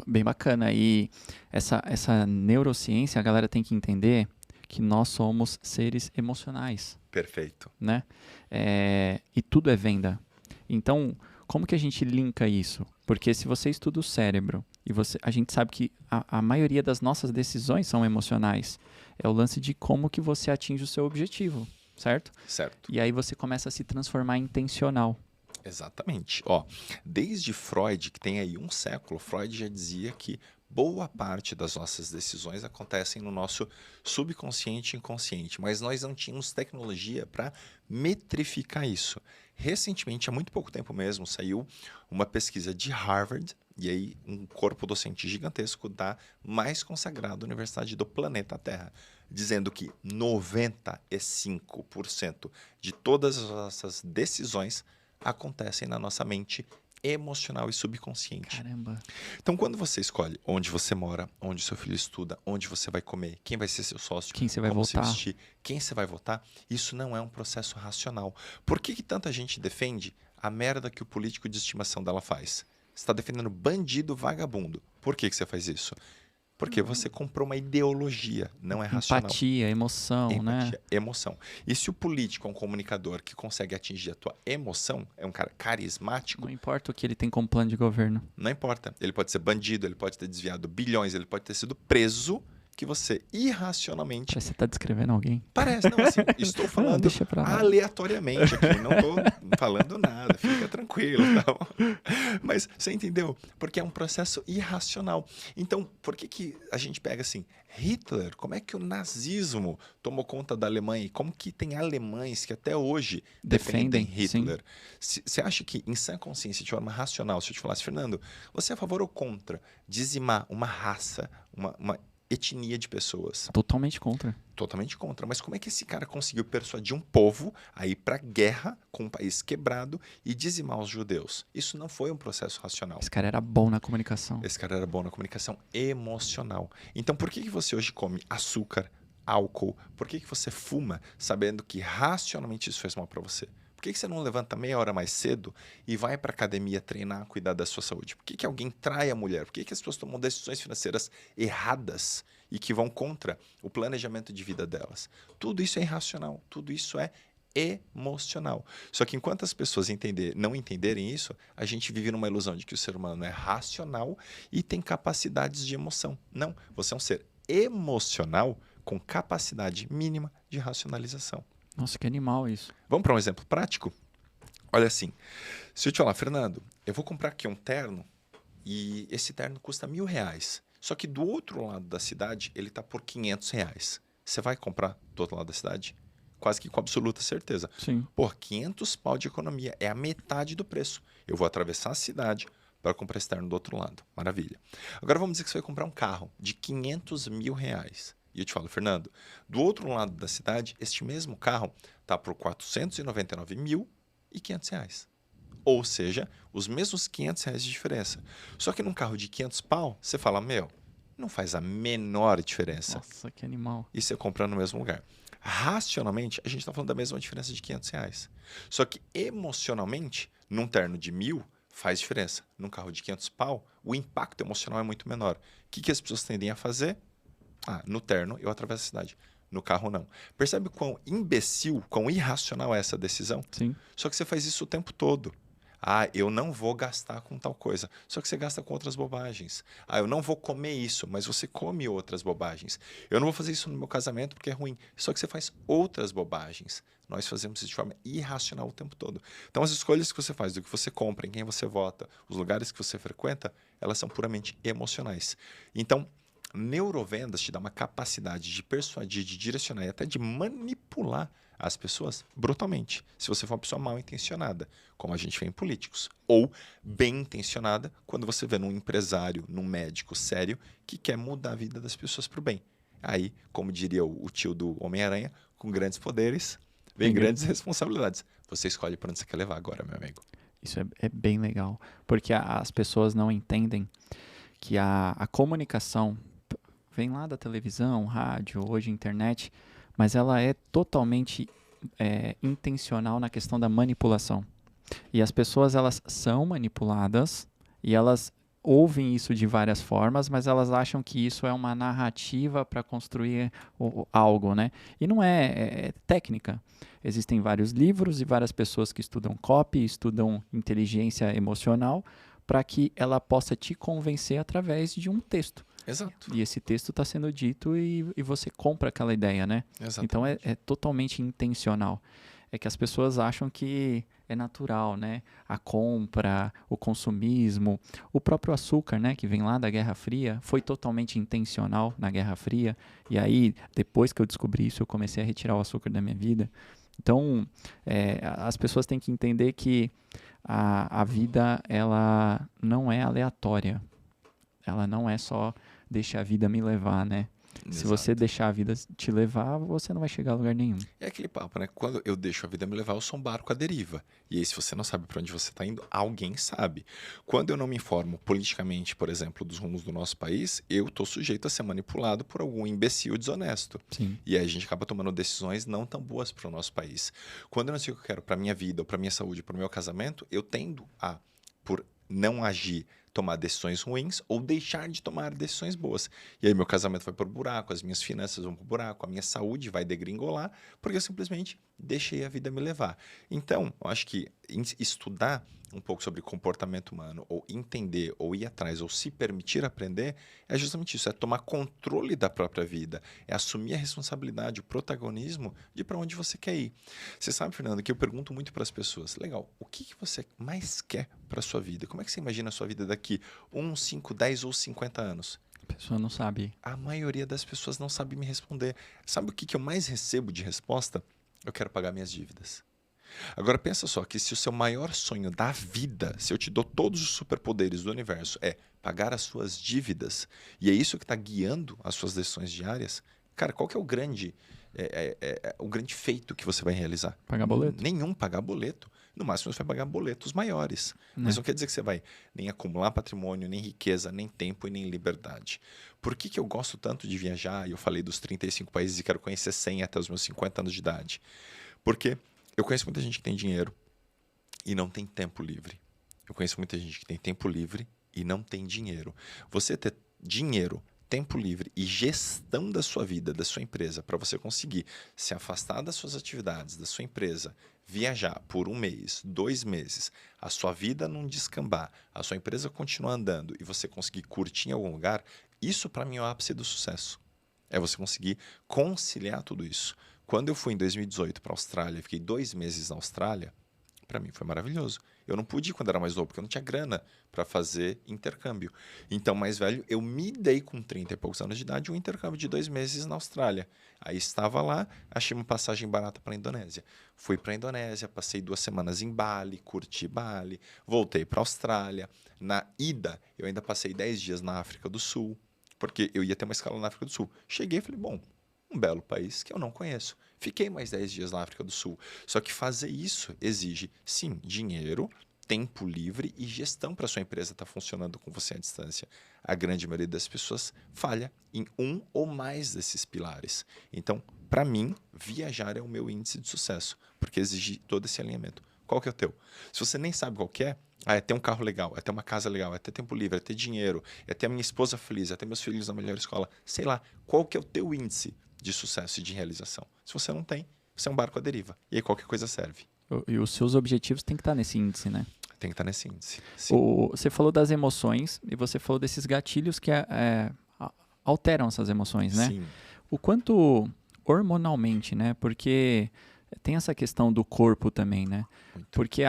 Bem bacana. E essa neurociência, a galera tem que entender que nós somos seres emocionais. Perfeito. Né? E tudo é venda. Então, como que a gente linka isso? Porque se você estuda o cérebro e a gente sabe que a maioria das nossas decisões são emocionais. É o lance de como que você atinge o seu objetivo, certo? Certo. E aí você começa a se transformar em intencional. Exatamente. Desde Freud, que tem aí um século, Freud já dizia que boa parte das nossas decisões acontecem no nosso subconsciente e inconsciente, mas nós não tínhamos tecnologia para metrificar isso. Recentemente, há muito pouco tempo mesmo, saiu uma pesquisa de Harvard, e aí um corpo docente gigantesco da mais consagrada universidade do planeta Terra, dizendo que 95% de todas as nossas decisões acontecem na nossa mente emocional e subconsciente. Caramba. Então, quando você escolhe onde você mora, onde seu filho estuda, onde você vai comer, quem vai ser seu sócio, quem você vai votar, se vestir, quem você vai votar, isso não é um processo racional. Por que tanta gente defende a merda que o político de estimação dela faz? Você está defendendo bandido, vagabundo. Por que você faz isso? Porque você comprou uma ideologia, não é racional. Empatia, emoção, né? Emoção. E se o político é um comunicador que consegue atingir a tua emoção, é um cara carismático... Não importa o que ele tem como plano de governo. Não importa. Ele pode ser bandido, ele pode ter desviado bilhões, ele pode ter sido preso, que você irracionalmente... Parece que você está descrevendo alguém. Parece, não, assim, estou falando aleatoriamente aqui, não estou falando nada, fica tranquilo, tá bom? Mas você entendeu? Porque é um processo irracional. Então, por que a gente pega assim, Hitler, como é que o nazismo tomou conta da Alemanha e como que tem alemães que até hoje defendem Hitler? Você acha que em sã consciência, de forma racional, se eu te falasse, Fernando, você é a favor ou contra dizimar uma raça, uma etnia de pessoas? Totalmente contra. Totalmente contra. Mas como é que esse cara conseguiu persuadir um povo a ir para a guerra com um país quebrado e dizimar os judeus? Isso não foi um processo racional. Esse cara era bom na comunicação. Esse cara era bom na comunicação emocional. Então, por que você hoje come açúcar, álcool? Por que você fuma sabendo que racionalmente isso faz mal para você? Por que você não levanta meia hora mais cedo e vai para a academia treinar, cuidar da sua saúde? Por que alguém trai a mulher? Por que as pessoas tomam decisões financeiras erradas e que vão contra o planejamento de vida delas? Tudo isso é irracional, tudo isso é emocional. Só que enquanto as pessoas não entenderem isso, a gente vive numa ilusão de que o ser humano é racional e tem capacidades de emoção. Não, você é um ser emocional com capacidade mínima de racionalização. Nossa, que animal isso. Vamos para um exemplo prático? Olha assim, se eu te falar, Fernando, eu vou comprar aqui um terno e esse terno custa R$1.000. Só que do outro lado da cidade ele está por R$500. Você vai comprar do outro lado da cidade? Quase que com absoluta certeza. Sim. Pô, 500 pau de economia, é a metade do preço. Eu vou atravessar a cidade para comprar esse terno do outro lado. Maravilha. Agora vamos dizer que você vai comprar um carro de R$500 mil. E eu te falo, Fernando, do outro lado da cidade, este mesmo carro está por R$499.500. Ou seja, os mesmos R$500 de diferença. Só que num carro de 500 pau, você fala, não faz a menor diferença. Nossa, que animal. E você compra no mesmo lugar. Racionalmente, a gente está falando da mesma diferença de R$500. Só que emocionalmente, num terno de 1.000, faz diferença. Num carro de 500 pau, o impacto emocional é muito menor. O que as pessoas tendem a fazer? No terno eu atravesso a cidade. No carro, não. Percebe quão imbecil, quão irracional é essa decisão? Sim. Só que você faz isso o tempo todo. Eu não vou gastar com tal coisa. Só que você gasta com outras bobagens. Eu não vou comer isso, mas você come outras bobagens. Eu não vou fazer isso no meu casamento porque é ruim. Só que você faz outras bobagens. Nós fazemos isso de forma irracional o tempo todo. Então, as escolhas que você faz, do que você compra, em quem você vota, os lugares que você frequenta, elas são puramente emocionais. Então, neurovendas te dá uma capacidade de persuadir, de direcionar e até de manipular as pessoas brutalmente. Se você for uma pessoa mal intencionada, como a gente vê em políticos, ou bem intencionada, quando você vê num empresário, num médico sério, que quer mudar a vida das pessoas para o bem. Aí, como diria o tio do Homem-Aranha, com grandes poderes, vem grandes responsabilidades. Você escolhe para onde você quer levar agora, meu amigo. Isso é bem legal, porque as pessoas não entendem que a comunicação vem lá da televisão, rádio, hoje internet, mas ela é totalmente intencional na questão da manipulação. E as pessoas, elas são manipuladas e elas ouvem isso de várias formas, mas elas acham que isso é uma narrativa para construir algo, né? E não é técnica. Existem vários livros e várias pessoas que estudam copy, estudam inteligência emocional, para que ela possa te convencer através de um texto. Exato. E esse texto está sendo dito e você compra aquela ideia, né? Exatamente. Então é totalmente intencional. É que as pessoas acham que é natural, né? A compra, o consumismo, o próprio açúcar, né? Que vem lá da Guerra Fria, foi totalmente intencional na Guerra Fria. E aí, depois que eu descobri isso, eu comecei a retirar o açúcar da minha vida. Então, as pessoas têm que entender que a vida, ela não é aleatória. Ela não é só deixa a vida me levar, né? Exato. Se você deixar a vida te levar, você não vai chegar a lugar nenhum. É aquele papo, né? Quando eu deixo a vida me levar, eu sou um barco à deriva. E aí, se você não sabe para onde você está indo, alguém sabe. Quando eu não me informo politicamente, por exemplo, dos rumos do nosso país, eu estou sujeito a ser manipulado por algum imbecil desonesto. Sim. E aí a gente acaba tomando decisões não tão boas para o nosso país. Quando eu não sei o que eu quero para minha vida, ou para minha saúde, para o meu casamento, eu tendo a, por não agir, tomar decisões ruins ou deixar de tomar decisões boas. E aí meu casamento vai para o buraco, as minhas finanças vão para o buraco, a minha saúde vai degringolar, porque eu simplesmente deixei a vida me levar. Então, eu acho que estudar um pouco sobre comportamento humano, ou entender, ou ir atrás, ou se permitir aprender, é justamente isso, é tomar controle da própria vida, é assumir a responsabilidade, o protagonismo de para onde você quer ir. Você sabe, Fernando, que eu pergunto muito para as pessoas, legal, o que você mais quer para a sua vida? Como é que você imagina a sua vida daqui 1, 5, 10 ou 50 anos? A pessoa não sabe. A maioria das pessoas não sabe me responder. Sabe o que eu mais recebo de resposta? Eu quero pagar minhas dívidas. Agora pensa só que se o seu maior sonho da vida, se eu te dou todos os superpoderes do universo, é pagar as suas dívidas, e é isso que está guiando as suas decisões diárias, cara, qual que é o grande feito que você vai realizar? Pagar boleto. Nenhum, pagar boleto. No máximo você vai pagar boletos maiores. Mas não quer dizer que você vai nem acumular patrimônio, nem riqueza, nem tempo e nem liberdade. Por que eu gosto tanto de viajar? E eu falei dos 35 países e quero conhecer 100 até os meus 50 anos de idade. Porque eu conheço muita gente que tem dinheiro e não tem tempo livre. Eu conheço muita gente que tem tempo livre e não tem dinheiro. Você ter dinheiro, tempo livre e gestão da sua vida, da sua empresa, para você conseguir se afastar das suas atividades, da sua empresa, viajar por 1 mês, 2 meses, a sua vida não descambar, a sua empresa continuar andando e você conseguir curtir em algum lugar, isso para mim é o ápice do sucesso. É você conseguir conciliar tudo isso. Quando eu fui em 2018 para a Austrália, fiquei 2 meses na Austrália, para mim foi maravilhoso. Eu não pude ir quando era mais novo, porque eu não tinha grana para fazer intercâmbio. Então, mais velho, eu me dei com 30 e poucos anos de idade um intercâmbio de 2 meses na Austrália. Aí estava lá, achei uma passagem barata para a Indonésia. Fui para a Indonésia, passei 2 semanas em Bali, curti Bali, voltei para a Austrália. Na ida, eu ainda passei 10 dias na África do Sul, porque eu ia ter uma escala na África do Sul. Cheguei e falei, bom, um belo país que eu não conheço. Fiquei mais 10 dias na África do Sul. Só que fazer isso exige, sim, dinheiro, tempo livre e gestão para sua empresa estar funcionando com você à distância. A grande maioria das pessoas falha em um ou mais desses pilares. Então, para mim, viajar é o meu índice de sucesso, porque exige todo esse alinhamento Qual que é o teu? Se você nem sabe qual que é ter um carro legal, é ter uma casa legal, é ter tempo livre, é ter dinheiro, é ter a minha esposa feliz, é ter meus filhos na melhor escola. Sei lá, qual que é o teu índice de sucesso e de realização? Se você não tem, você é um barco à deriva. E aí qualquer coisa serve. E os seus objetivos têm que estar nesse índice, né? Tem que estar nesse índice. Sim. Você falou das emoções e você falou desses gatilhos que alteram essas emoções, né? Sim. O quanto hormonalmente, né? Porque tem essa questão do corpo também, né? Muito. Porque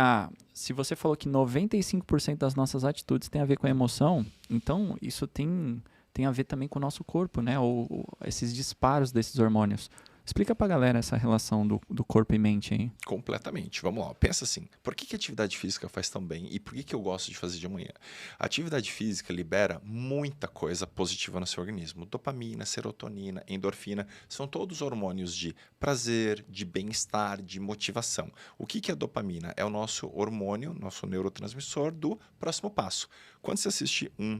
se você falou que 95% das nossas atitudes tem a ver com a emoção, então isso tem a ver também com o nosso corpo, né? Ou esses disparos desses hormônios. Explica pra galera essa relação do corpo e mente aí. Completamente. Vamos lá. Pensa assim, por que a atividade física faz tão bem e por que eu gosto de fazer de manhã? A atividade física libera muita coisa positiva no seu organismo. Dopamina, serotonina, endorfina, são todos hormônios de prazer, de bem-estar, de motivação. O que é dopamina? É o nosso hormônio, nosso neurotransmissor do próximo passo. Quando você assiste um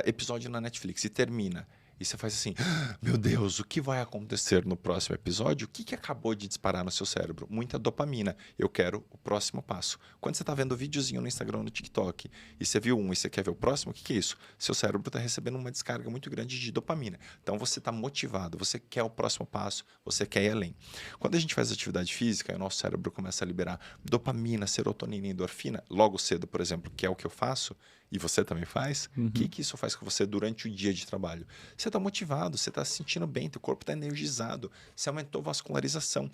episódio na Netflix e termina, e você faz assim, meu Deus, o que vai acontecer no próximo episódio? O que acabou de disparar no seu cérebro? Muita dopamina. Eu quero o próximo passo. Quando você está vendo um videozinho no Instagram, no TikTok, e você viu um e você quer ver o próximo, o que é isso? Seu cérebro está recebendo uma descarga muito grande de dopamina. Então você está motivado, você quer o próximo passo, você quer ir além. Quando a gente faz atividade física, o nosso cérebro começa a liberar dopamina, serotonina e endorfina, logo cedo, por exemplo, que é o que eu faço, e você também faz, o que isso faz com você durante o dia de trabalho? Você está motivado, você está se sentindo bem, teu corpo está energizado, você aumentou a vascularização,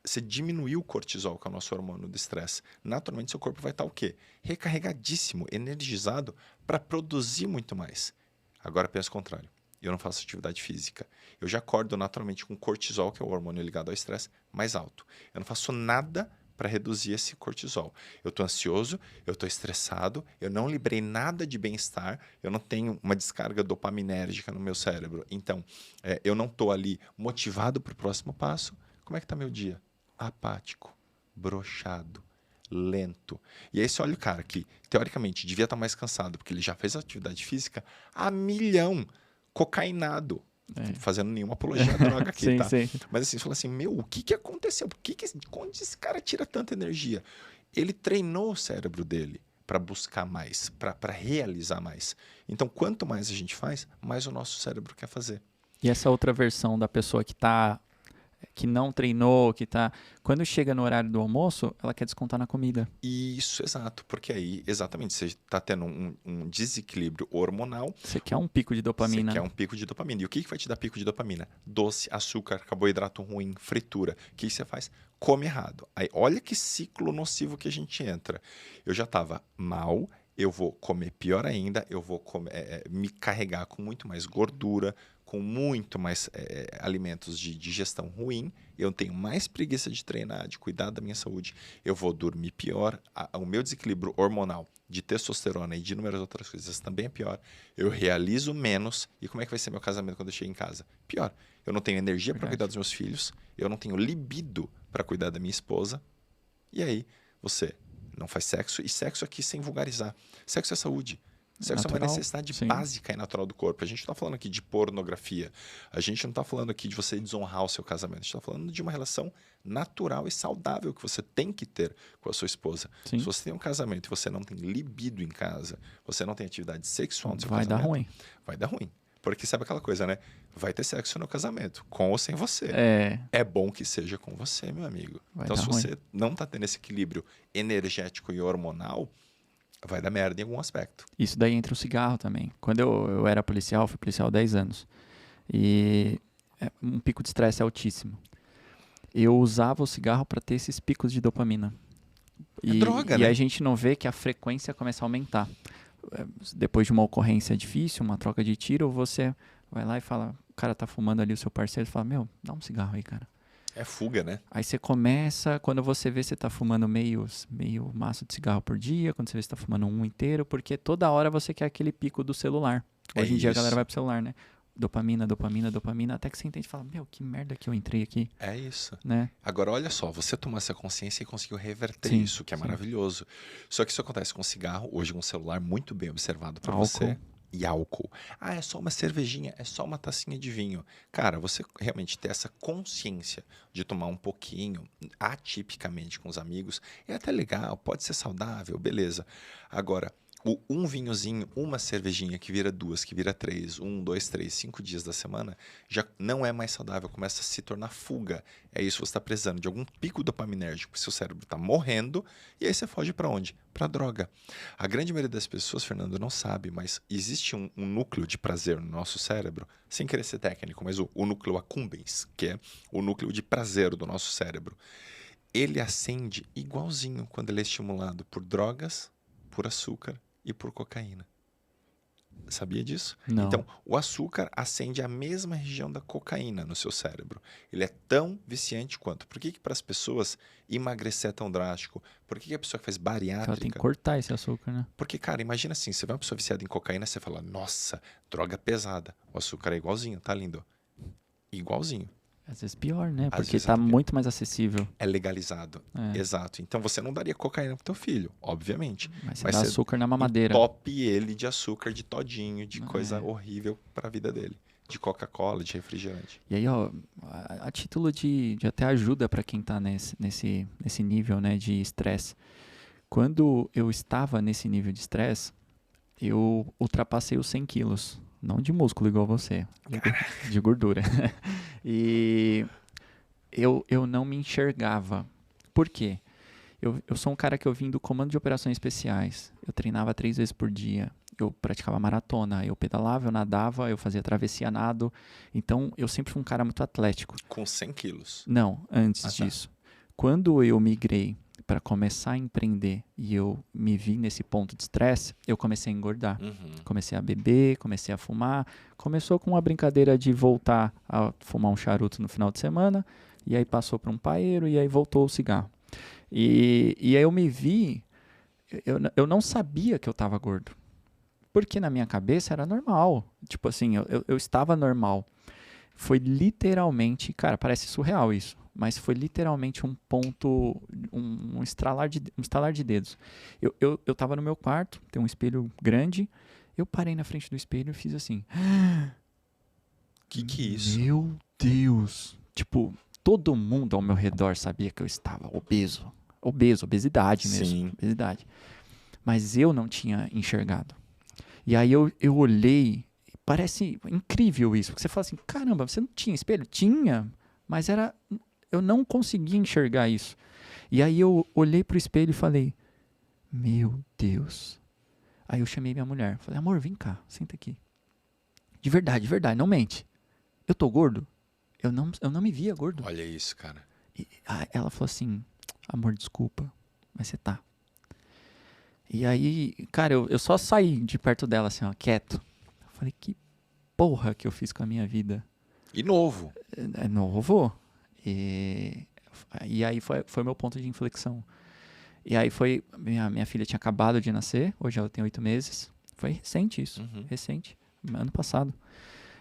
você diminuiu o cortisol, que é o nosso hormônio do estresse. Naturalmente, seu corpo vai estar o quê? Recarregadíssimo, energizado para produzir muito mais. Agora pensa o contrário. Eu não faço atividade física. Eu já acordo naturalmente com cortisol, que é o hormônio ligado ao estresse, mais alto. Eu não faço nada para reduzir esse cortisol. Eu estou ansioso, eu estou estressado, eu não liberei nada de bem-estar, eu não tenho uma descarga dopaminérgica no meu cérebro. Então, eu não estou ali motivado para o próximo passo. Como é que está meu dia? Apático, broxado, lento. E aí você olha o cara que, teoricamente, devia estar mais cansado, porque ele já fez atividade física a milhão, cocainado. Fazendo nenhuma apologia à droga aqui, sim, tá? sim. Mas assim, você fala assim, meu, o que aconteceu? Onde esse cara tira tanta energia? Ele treinou o cérebro dele para buscar mais, para realizar mais. Então, quanto mais a gente faz, mais o nosso cérebro quer fazer. E essa outra versão da pessoa que não treinou, quando chega no horário do almoço, ela quer descontar na comida. Isso, exato. Porque aí, exatamente, você está tendo um desequilíbrio hormonal. Você quer um pico de dopamina. Você quer um pico de dopamina. E o que vai te dar pico de dopamina? Doce, açúcar, carboidrato ruim, fritura. O que você faz? Come errado. Aí, olha que ciclo nocivo que a gente entra. Eu já estava mal, eu vou comer pior ainda, eu vou me carregar com muito mais gordura, com muito mais alimentos de digestão ruim, eu tenho mais preguiça de treinar, de cuidar da minha saúde, eu vou dormir pior, o meu desequilíbrio hormonal de testosterona e de inúmeras outras coisas também é pior, eu realizo menos, e como é que vai ser meu casamento quando eu chego em casa? Pior, eu não tenho energia para cuidar dos meus filhos, eu não tenho libido para cuidar da minha esposa, e aí você não faz sexo, e sexo aqui sem vulgarizar, sexo é saúde. Sexo é uma necessidade básica e natural do corpo. A gente não está falando aqui de pornografia. A gente não está falando aqui de você desonrar o seu casamento. A gente está falando de uma relação natural e saudável que você tem que ter com a sua esposa. Sim. Se você tem um casamento e você não tem libido em casa, você não tem atividade sexual no seu casamento, casamento, vai dar ruim. Vai dar ruim. Porque sabe aquela coisa, né? Vai ter sexo no casamento, com ou sem você. É bom que seja com você, meu amigo. Então, se você não está tendo esse equilíbrio energético e hormonal, vai dar merda em algum aspecto. Isso daí entra o cigarro também. Quando eu era policial, fui policial há 10 anos. E um pico de estresse altíssimo. Eu usava o cigarro para ter esses picos de dopamina. Droga, né? E a gente não vê que a frequência começa a aumentar. Depois de uma ocorrência difícil, uma troca de tiro, você vai lá e fala, o cara tá fumando ali, o seu parceiro, fala, meu, dá um cigarro aí, cara. É fuga, né? Aí você começa, quando você vê, você tá fumando meio maço de cigarro por dia, quando você vê, você tá fumando um inteiro, porque toda hora você quer aquele pico do celular. Hoje em dia a galera vai pro celular, né? Dopamina, dopamina, dopamina, até que você entende e fala, meu, que merda que eu entrei aqui. É isso. Né? Agora, olha só, você tomou essa consciência e conseguiu reverter isso, que é maravilhoso. Só que isso acontece com cigarro, hoje com celular muito bem observado por você. e álcool. Ah, é só uma cervejinha, é só uma tacinha de vinho. Cara, você realmente ter essa consciência de tomar um pouquinho, atipicamente com os amigos, é até legal, pode ser saudável, beleza. Agora, um vinhozinho, uma cervejinha que vira duas, que vira três, 2, 3, 5 dias da semana, já não é mais saudável, começa a se tornar fuga. É isso, você está precisando de algum pico dopaminérgico, seu cérebro está morrendo, e aí você foge para onde? Para droga. A grande maioria das pessoas, Fernando, não sabe, mas existe um núcleo de prazer no nosso cérebro, sem querer ser técnico, mas o núcleo accumbens, que é o núcleo de prazer do nosso cérebro. Ele acende igualzinho quando ele é estimulado por drogas, por açúcar e por cocaína. Sabia disso? Não. Então, o açúcar acende a mesma região da cocaína no seu cérebro. Ele é tão viciante quanto. Por que para as pessoas emagrecer é tão drástico? Por que a pessoa que faz Ela tem que bariátrica... cortar esse açúcar, né? Porque, cara, imagina assim, você vê uma pessoa viciada em cocaína, você fala, nossa, droga pesada. O açúcar é igualzinho, tá lindo? Igualzinho. Às vezes pior, né? Às Porque vezes tá até pior. muito mais acessível. É legalizado. É. Exato. Então você não daria cocaína pro teu filho, obviamente. Mas você Mas dá você açúcar na mamadeira. entope ele de açúcar, de todinho, de coisa É. horrível pra vida dele. De Coca-Cola, de refrigerante. E aí, ó, a título de até ajuda para quem tá nesse nível, né, de estresse. Quando eu estava nesse nível de estresse, eu ultrapassei os 100 quilos. Não de músculo igual você, de gordura. E eu não me enxergava. Por quê? Eu sou um cara que eu vim do comando de operações especiais. Eu treinava 3 vezes por dia. Eu praticava maratona. Eu pedalava, eu nadava, eu fazia travessia nado. Então, eu sempre fui um cara muito atlético. Com 100 quilos. Não, antes disso. Quando eu migrei para começar a empreender e eu me vi nesse ponto de estresse, eu comecei a engordar. Comecei a beber, comecei a fumar. Começou com uma brincadeira de voltar a fumar um charuto no final de semana. E aí passou para um paeiro e aí voltou o cigarro. E aí eu me vi, eu não sabia que eu estava gordo. Porque na minha cabeça era normal. Tipo assim, eu estava normal. Foi literalmente, cara, parece surreal isso, mas foi literalmente um ponto, um estalar de dedos. Eu tava no meu quarto, tem um espelho grande, eu parei na frente do espelho e fiz assim. Que é isso? Meu Deus! Tipo, todo mundo ao meu redor sabia que eu estava obeso. Obesidade mesmo. Sim. Obesidade. Mas eu não tinha enxergado. E aí eu olhei, parece incrível isso, porque você fala assim, caramba, você não tinha espelho? Tinha, mas eu não conseguia enxergar isso. E aí eu olhei pro espelho e falei, meu Deus. Aí eu chamei minha mulher, falei, amor, vem cá, senta aqui. De verdade, não mente. Eu tô gordo? Eu não me via gordo. Olha isso, cara. E ela falou assim, amor, desculpa, mas você tá. E aí, cara, eu só saí de perto dela, assim, ó, quieto. Eu falei, que porra que eu fiz com a minha vida? E novo. É novo. E aí foi meu ponto de inflexão. E aí foi, minha filha tinha acabado de nascer, hoje ela tem 8 meses. Foi recente isso, recente, ano passado.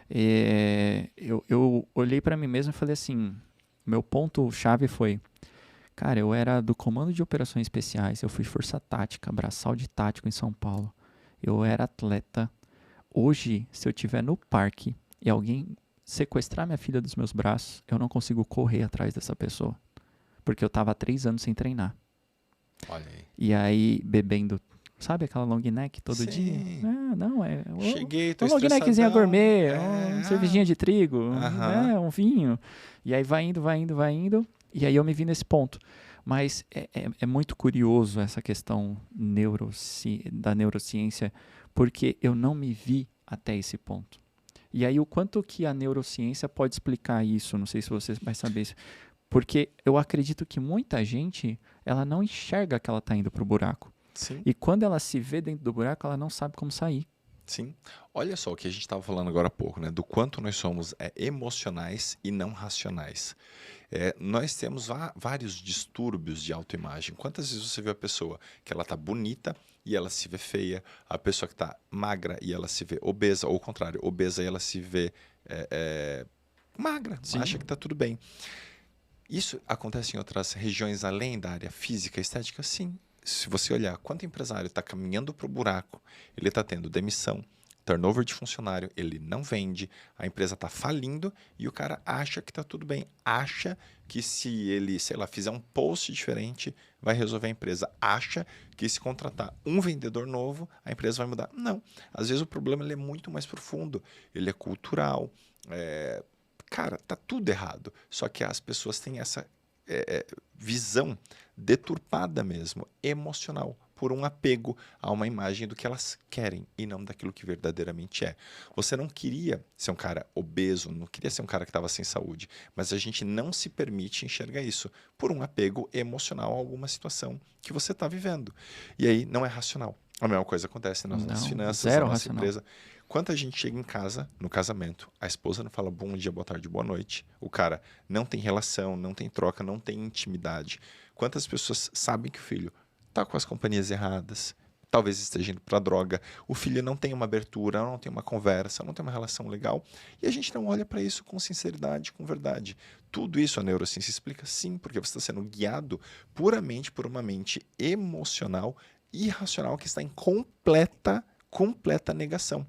Eu olhei pra mim mesmo e falei assim, meu ponto-chave foi, cara, eu era do comando de operações especiais, eu fui força tática, braçal de tático em São Paulo. Eu era atleta. Hoje, se eu estiver no parque e alguém sequestrar minha filha dos meus braços, eu não consigo correr atrás dessa pessoa. Porque eu tava há 3 anos sem treinar. Olha aí. E aí, bebendo, sabe aquela long neck todo Sim. dia? Não, Cheguei, tô uma long neckzinha gourmet, uma cervejinha de trigo, né, um vinho. E aí vai indo. E aí eu me vi nesse ponto. Mas é muito curioso essa questão da neurociência, porque eu não me vi até esse ponto. E aí o quanto que a neurociência pode explicar isso, não sei se você vai saber isso, porque eu acredito que muita gente, ela não enxerga que ela está indo para o buraco. Sim. E quando ela se vê dentro do buraco, ela não sabe como sair. Sim. Olha só o que a gente estava falando agora há pouco, né? Do quanto nós somos emocionais e não racionais. Nós temos vários distúrbios de autoimagem. Quantas vezes você vê a pessoa que ela está bonita e ela se vê feia, a pessoa que está magra e ela se vê obesa, ou o contrário, obesa e ela se vê magra, Sim. acha que está tudo bem. Isso acontece em outras regiões além da área física e estética? Sim. Se você olhar quanto empresário está caminhando para o buraco, ele está tendo demissão, turnover de funcionário, ele não vende, a empresa está falindo e o cara acha que está tudo bem. Acha que se ele, sei lá, fizer um post diferente, vai resolver a empresa. Acha que se contratar um vendedor novo, a empresa vai mudar. Não. Às vezes o problema ele é muito mais profundo. Ele é cultural. Cara, tá tudo errado. Só que as pessoas têm essa visão deturpada mesmo, emocional, por um apego a uma imagem do que elas querem e não daquilo que verdadeiramente é. Você não queria ser um cara obeso, não queria ser um cara que estava sem saúde, mas a gente não se permite enxergar isso por um apego emocional a alguma situação que você está vivendo. E aí não é racional. A mesma coisa acontece nas nossas finanças, na nossa racional. empresa. Quando a gente chega em casa, no casamento, a esposa não fala bom dia, boa tarde, boa noite. O cara não tem relação, não tem troca, não tem intimidade. Quantas pessoas sabem que o filho está com as companhias erradas, talvez esteja indo para droga, o filho não tem uma abertura, não tem uma conversa, não tem uma relação legal, e a gente não olha para isso com sinceridade, com verdade. Tudo isso a neurociência explica sim, porque você está sendo guiado puramente por uma mente emocional, irracional, que está em completa negação.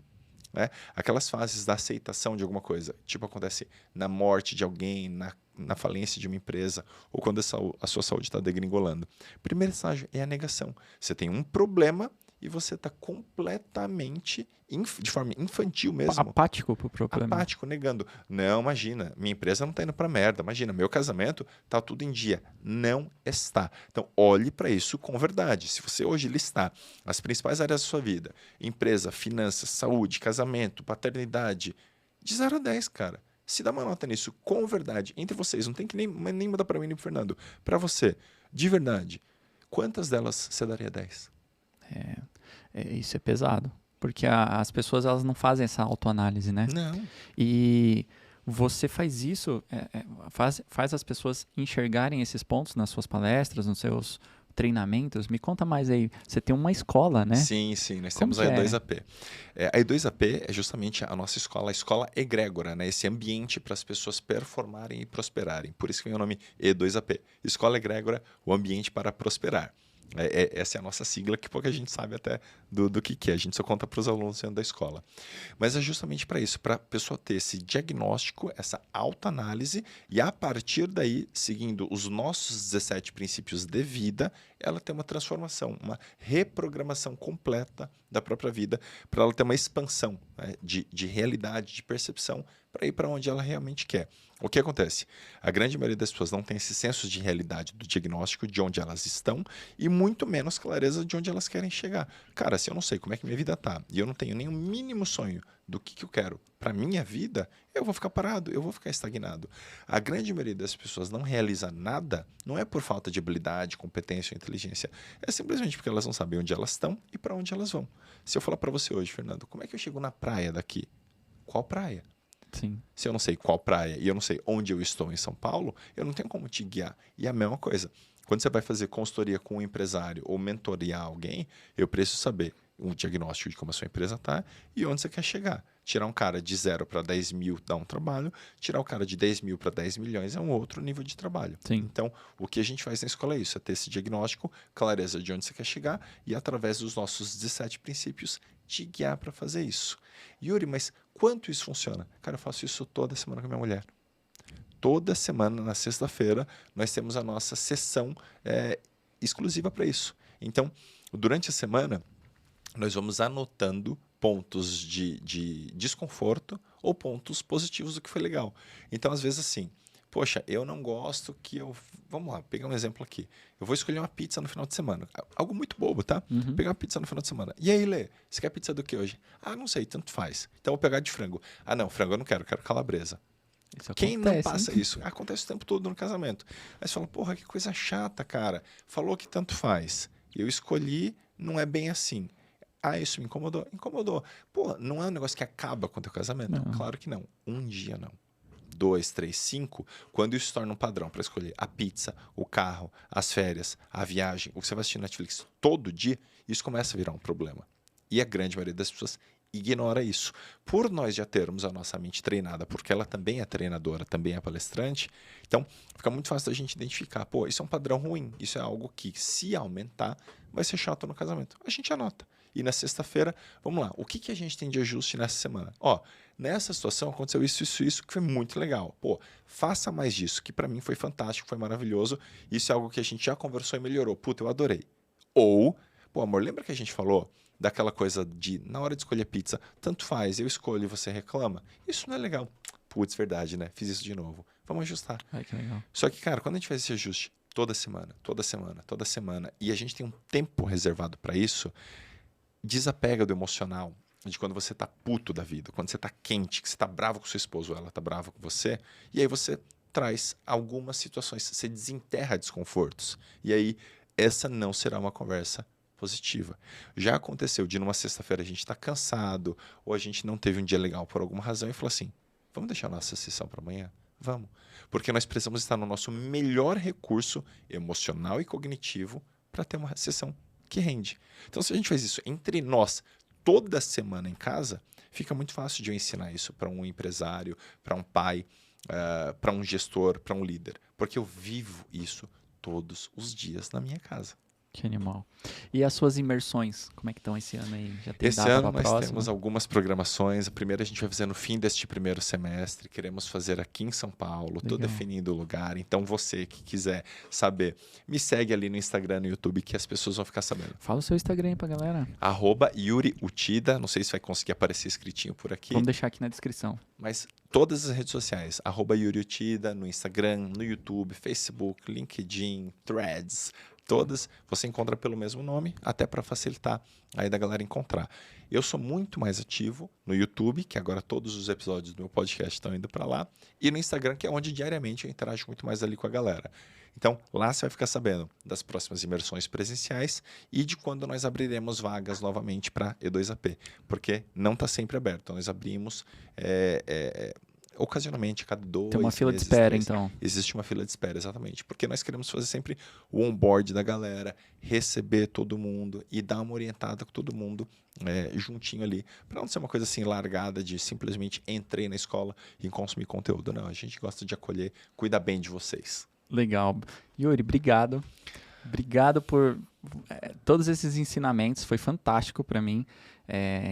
Aquelas fases da aceitação de alguma coisa, tipo acontece na morte de alguém, na falência de uma empresa, ou quando a sua saúde está degringolando. Primeiro estágio é a negação. Você tem um problema e você está completamente, de forma infantil mesmo, apático pro problema. Apático, negando. Não, imagina, minha empresa não está indo para merda. Imagina, meu casamento está tudo em dia. Não está. Então, olhe para isso com verdade. Se você hoje listar as principais áreas da sua vida, empresa, finanças, saúde, casamento, paternidade, de 0 a 10, cara. Se dá uma nota nisso com verdade, entre vocês, não tem que nem mudar para mim nem para Fernando, para você, de verdade, quantas delas você daria 10? Isso é pesado. Porque as pessoas elas não fazem essa autoanálise, né? Não. E você faz isso, faz as pessoas enxergarem esses pontos nas suas palestras, nos seus treinamentos. Me conta mais aí. Você tem uma escola, né? Sim, nós temos a E2AP. A E2AP é justamente a nossa escola, a escola egrégora, né? Esse ambiente para as pessoas performarem e prosperarem. Por isso que vem o nome E2AP. Escola egrégora, o ambiente para prosperar. Essa é a nossa sigla, que pouca gente sabe até do que é. A gente só conta para os alunos dentro da escola. Mas é justamente para isso, para a pessoa ter esse diagnóstico, essa autoanálise, e a partir daí, seguindo os nossos 17 princípios de vida, ela ter uma transformação, uma reprogramação completa da própria vida, para ela ter uma expansão, né, de realidade, de percepção, para ir para onde ela realmente quer. O que acontece? A grande maioria das pessoas não tem esse senso de realidade do diagnóstico, de onde elas estão, e muito menos clareza de onde elas querem chegar. Cara, se eu não sei como é que minha vida tá, e eu não tenho nenhum mínimo sonho do que eu quero para minha vida, eu vou ficar parado, eu vou ficar estagnado. A grande maioria das pessoas não realiza nada, não é por falta de habilidade, competência ou inteligência, é simplesmente porque elas não sabem onde elas estão e para onde elas vão. Se eu falar para você hoje, Fernando, como é que eu chego na praia daqui? Qual praia? Sim. Se eu não sei qual praia e eu não sei onde eu estou em São Paulo, eu não tenho como te guiar. E é a mesma coisa. Quando você vai fazer consultoria com um empresário ou mentorear alguém, eu preciso saber um diagnóstico de como a sua empresa está e onde você quer chegar. Tirar um cara de 0 para 10 mil dá um trabalho, tirar o cara de 10 mil para 10 milhões é um outro nível de trabalho. Sim. Então, o que a gente faz na escola é isso, é ter esse diagnóstico, clareza de onde você quer chegar e, através dos nossos 17 princípios, te guiar para fazer isso. Yuri, mas quanto isso funciona? Cara, eu faço isso toda semana com a minha mulher. Toda semana, na sexta-feira, nós temos a nossa sessão exclusiva para isso. Então, durante a semana, nós vamos anotando pontos de desconforto ou pontos positivos do que foi legal. Então, às vezes, assim, poxa, eu não gosto que eu... Vamos lá, pegar um exemplo aqui. Eu vou escolher uma pizza no final de semana. Algo muito bobo, tá? Uhum. Pegar uma pizza no final de semana. E aí, Lê, você quer pizza do que hoje? Ah, não sei, tanto faz. Então, eu vou pegar de frango. Ah, não, frango eu não quero calabresa. Isso Quem acontece, não passa hein? isso? Acontece o tempo todo no casamento. Aí você fala, porra, que coisa chata, cara. Falou que tanto faz. Eu escolhi, não é bem assim. Ah, isso me incomodou? Incomodou. Pô, não é um negócio que acaba com o teu casamento? Não. Claro que não. Um dia não. 2, 3, 5, quando isso se torna um padrão para escolher a pizza, o carro, as férias, a viagem, o que você vai assistir Netflix todo dia, isso começa a virar um problema. E a grande maioria das pessoas ignora isso. Por nós já termos a nossa mente treinada, porque ela também é treinadora, também é palestrante, então fica muito fácil da gente identificar, pô, isso é um padrão ruim, isso é algo que, se aumentar, vai ser chato no casamento. A gente anota. E na sexta-feira, vamos lá, o que a gente tem de ajuste nessa semana? Ó, nessa situação aconteceu isso, que foi muito legal. Pô, faça mais disso, que para mim foi fantástico, foi maravilhoso. Isso é algo que a gente já conversou e melhorou. Puta, eu adorei. Ou, pô, amor, lembra que a gente falou daquela coisa de, na hora de escolher pizza, tanto faz, eu escolho e você reclama? Isso não é legal. Putz, verdade, né? Fiz isso de novo. Vamos ajustar. Ai, que legal. Só que, cara, quando a gente faz esse ajuste toda semana, e a gente tem um tempo reservado para isso, desapega do emocional, de quando você tá puto da vida, quando você tá quente, que você tá bravo com seu esposo, ela tá brava com você, e aí você traz algumas situações, você desenterra desconfortos. E aí, essa não será uma conversa positiva. Já aconteceu de numa sexta-feira a gente tá cansado, ou a gente não teve um dia legal por alguma razão, e falou assim, vamos deixar a nossa sessão para amanhã? Vamos. Porque nós precisamos estar no nosso melhor recurso emocional e cognitivo para ter uma sessão que rende. Então, se a gente faz isso entre nós toda semana em casa, fica muito fácil de eu ensinar isso para um empresário, para um pai, para um gestor, para um líder. Porque eu vivo isso todos os dias na minha casa. Que animal. E as suas imersões, como é que estão esse ano aí? Já tem Esse data ano pra nós próxima? temos algumas programações. A primeira a gente vai fazer no fim deste primeiro semestre. Queremos fazer aqui em São Paulo. Estou Legal. definindo o lugar. Então você que quiser saber, me segue ali no Instagram, no YouTube, que as pessoas vão ficar sabendo. Fala o seu Instagram aí pra galera. @Yuri Utida. Não sei se vai conseguir aparecer escritinho por aqui. Vamos deixar aqui na descrição. Mas todas as redes sociais, @Yuri Utida, no Instagram, no YouTube, Facebook, LinkedIn, Threads, todas você encontra pelo mesmo nome, até para facilitar aí da galera encontrar. Eu sou muito mais ativo no YouTube, que agora todos os episódios do meu podcast estão indo para lá, e no Instagram, que é onde diariamente eu interajo muito mais ali com a galera. Então, lá você vai ficar sabendo das próximas imersões presenciais e de quando nós abriremos vagas novamente para E2AP, porque não está sempre aberto. Nós abrimos ocasionalmente, cada 2 meses. Tem uma fila de espera, 3. então. Existe uma fila de espera, exatamente. Porque nós queremos fazer sempre o onboard da galera, receber todo mundo e dar uma orientada com todo mundo juntinho ali. Para não ser uma coisa assim largada de simplesmente entrei na escola e consumir conteúdo. Não, a gente gosta de acolher, cuidar bem de vocês. Legal. Yuri, obrigado. Obrigado por todos esses ensinamentos. Foi fantástico para mim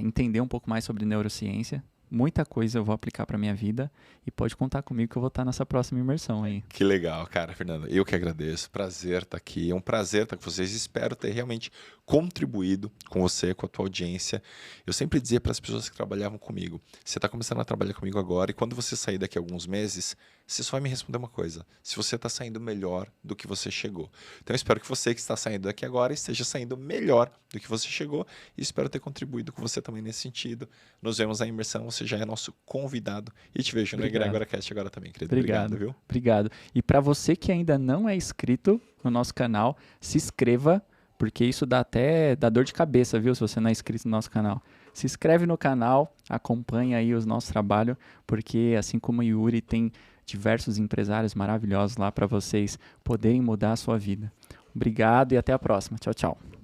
entender um pouco mais sobre neurociência. Muita coisa eu vou aplicar para minha vida e pode contar comigo que eu vou estar nessa próxima imersão aí. Que legal, cara, Fernando. Eu que agradeço. Prazer estar aqui. É um prazer estar com vocês. Espero ter realmente contribuído com você, com a tua audiência. Eu sempre dizia para as pessoas que trabalhavam comigo, você está começando a trabalhar comigo agora e quando você sair daqui a alguns meses, você só vai me responder uma coisa. Se você está saindo melhor do que você chegou. Então eu espero que você que está saindo daqui agora esteja saindo melhor do que você chegou e espero ter contribuído com você também nesse sentido. Nos vemos na imersão. Você já é nosso convidado e te vejo no EgregoraCast agora também, querido. Obrigado, viu? Obrigado. E para você que ainda não é inscrito no nosso canal, se inscreva, porque isso dá dor de cabeça, viu? Se você não é inscrito no nosso canal. Se inscreve no canal, acompanha aí os nossos trabalhos, porque assim como o Yuri, tem diversos empresários maravilhosos lá para vocês poderem mudar a sua vida. Obrigado e até a próxima. Tchau, tchau.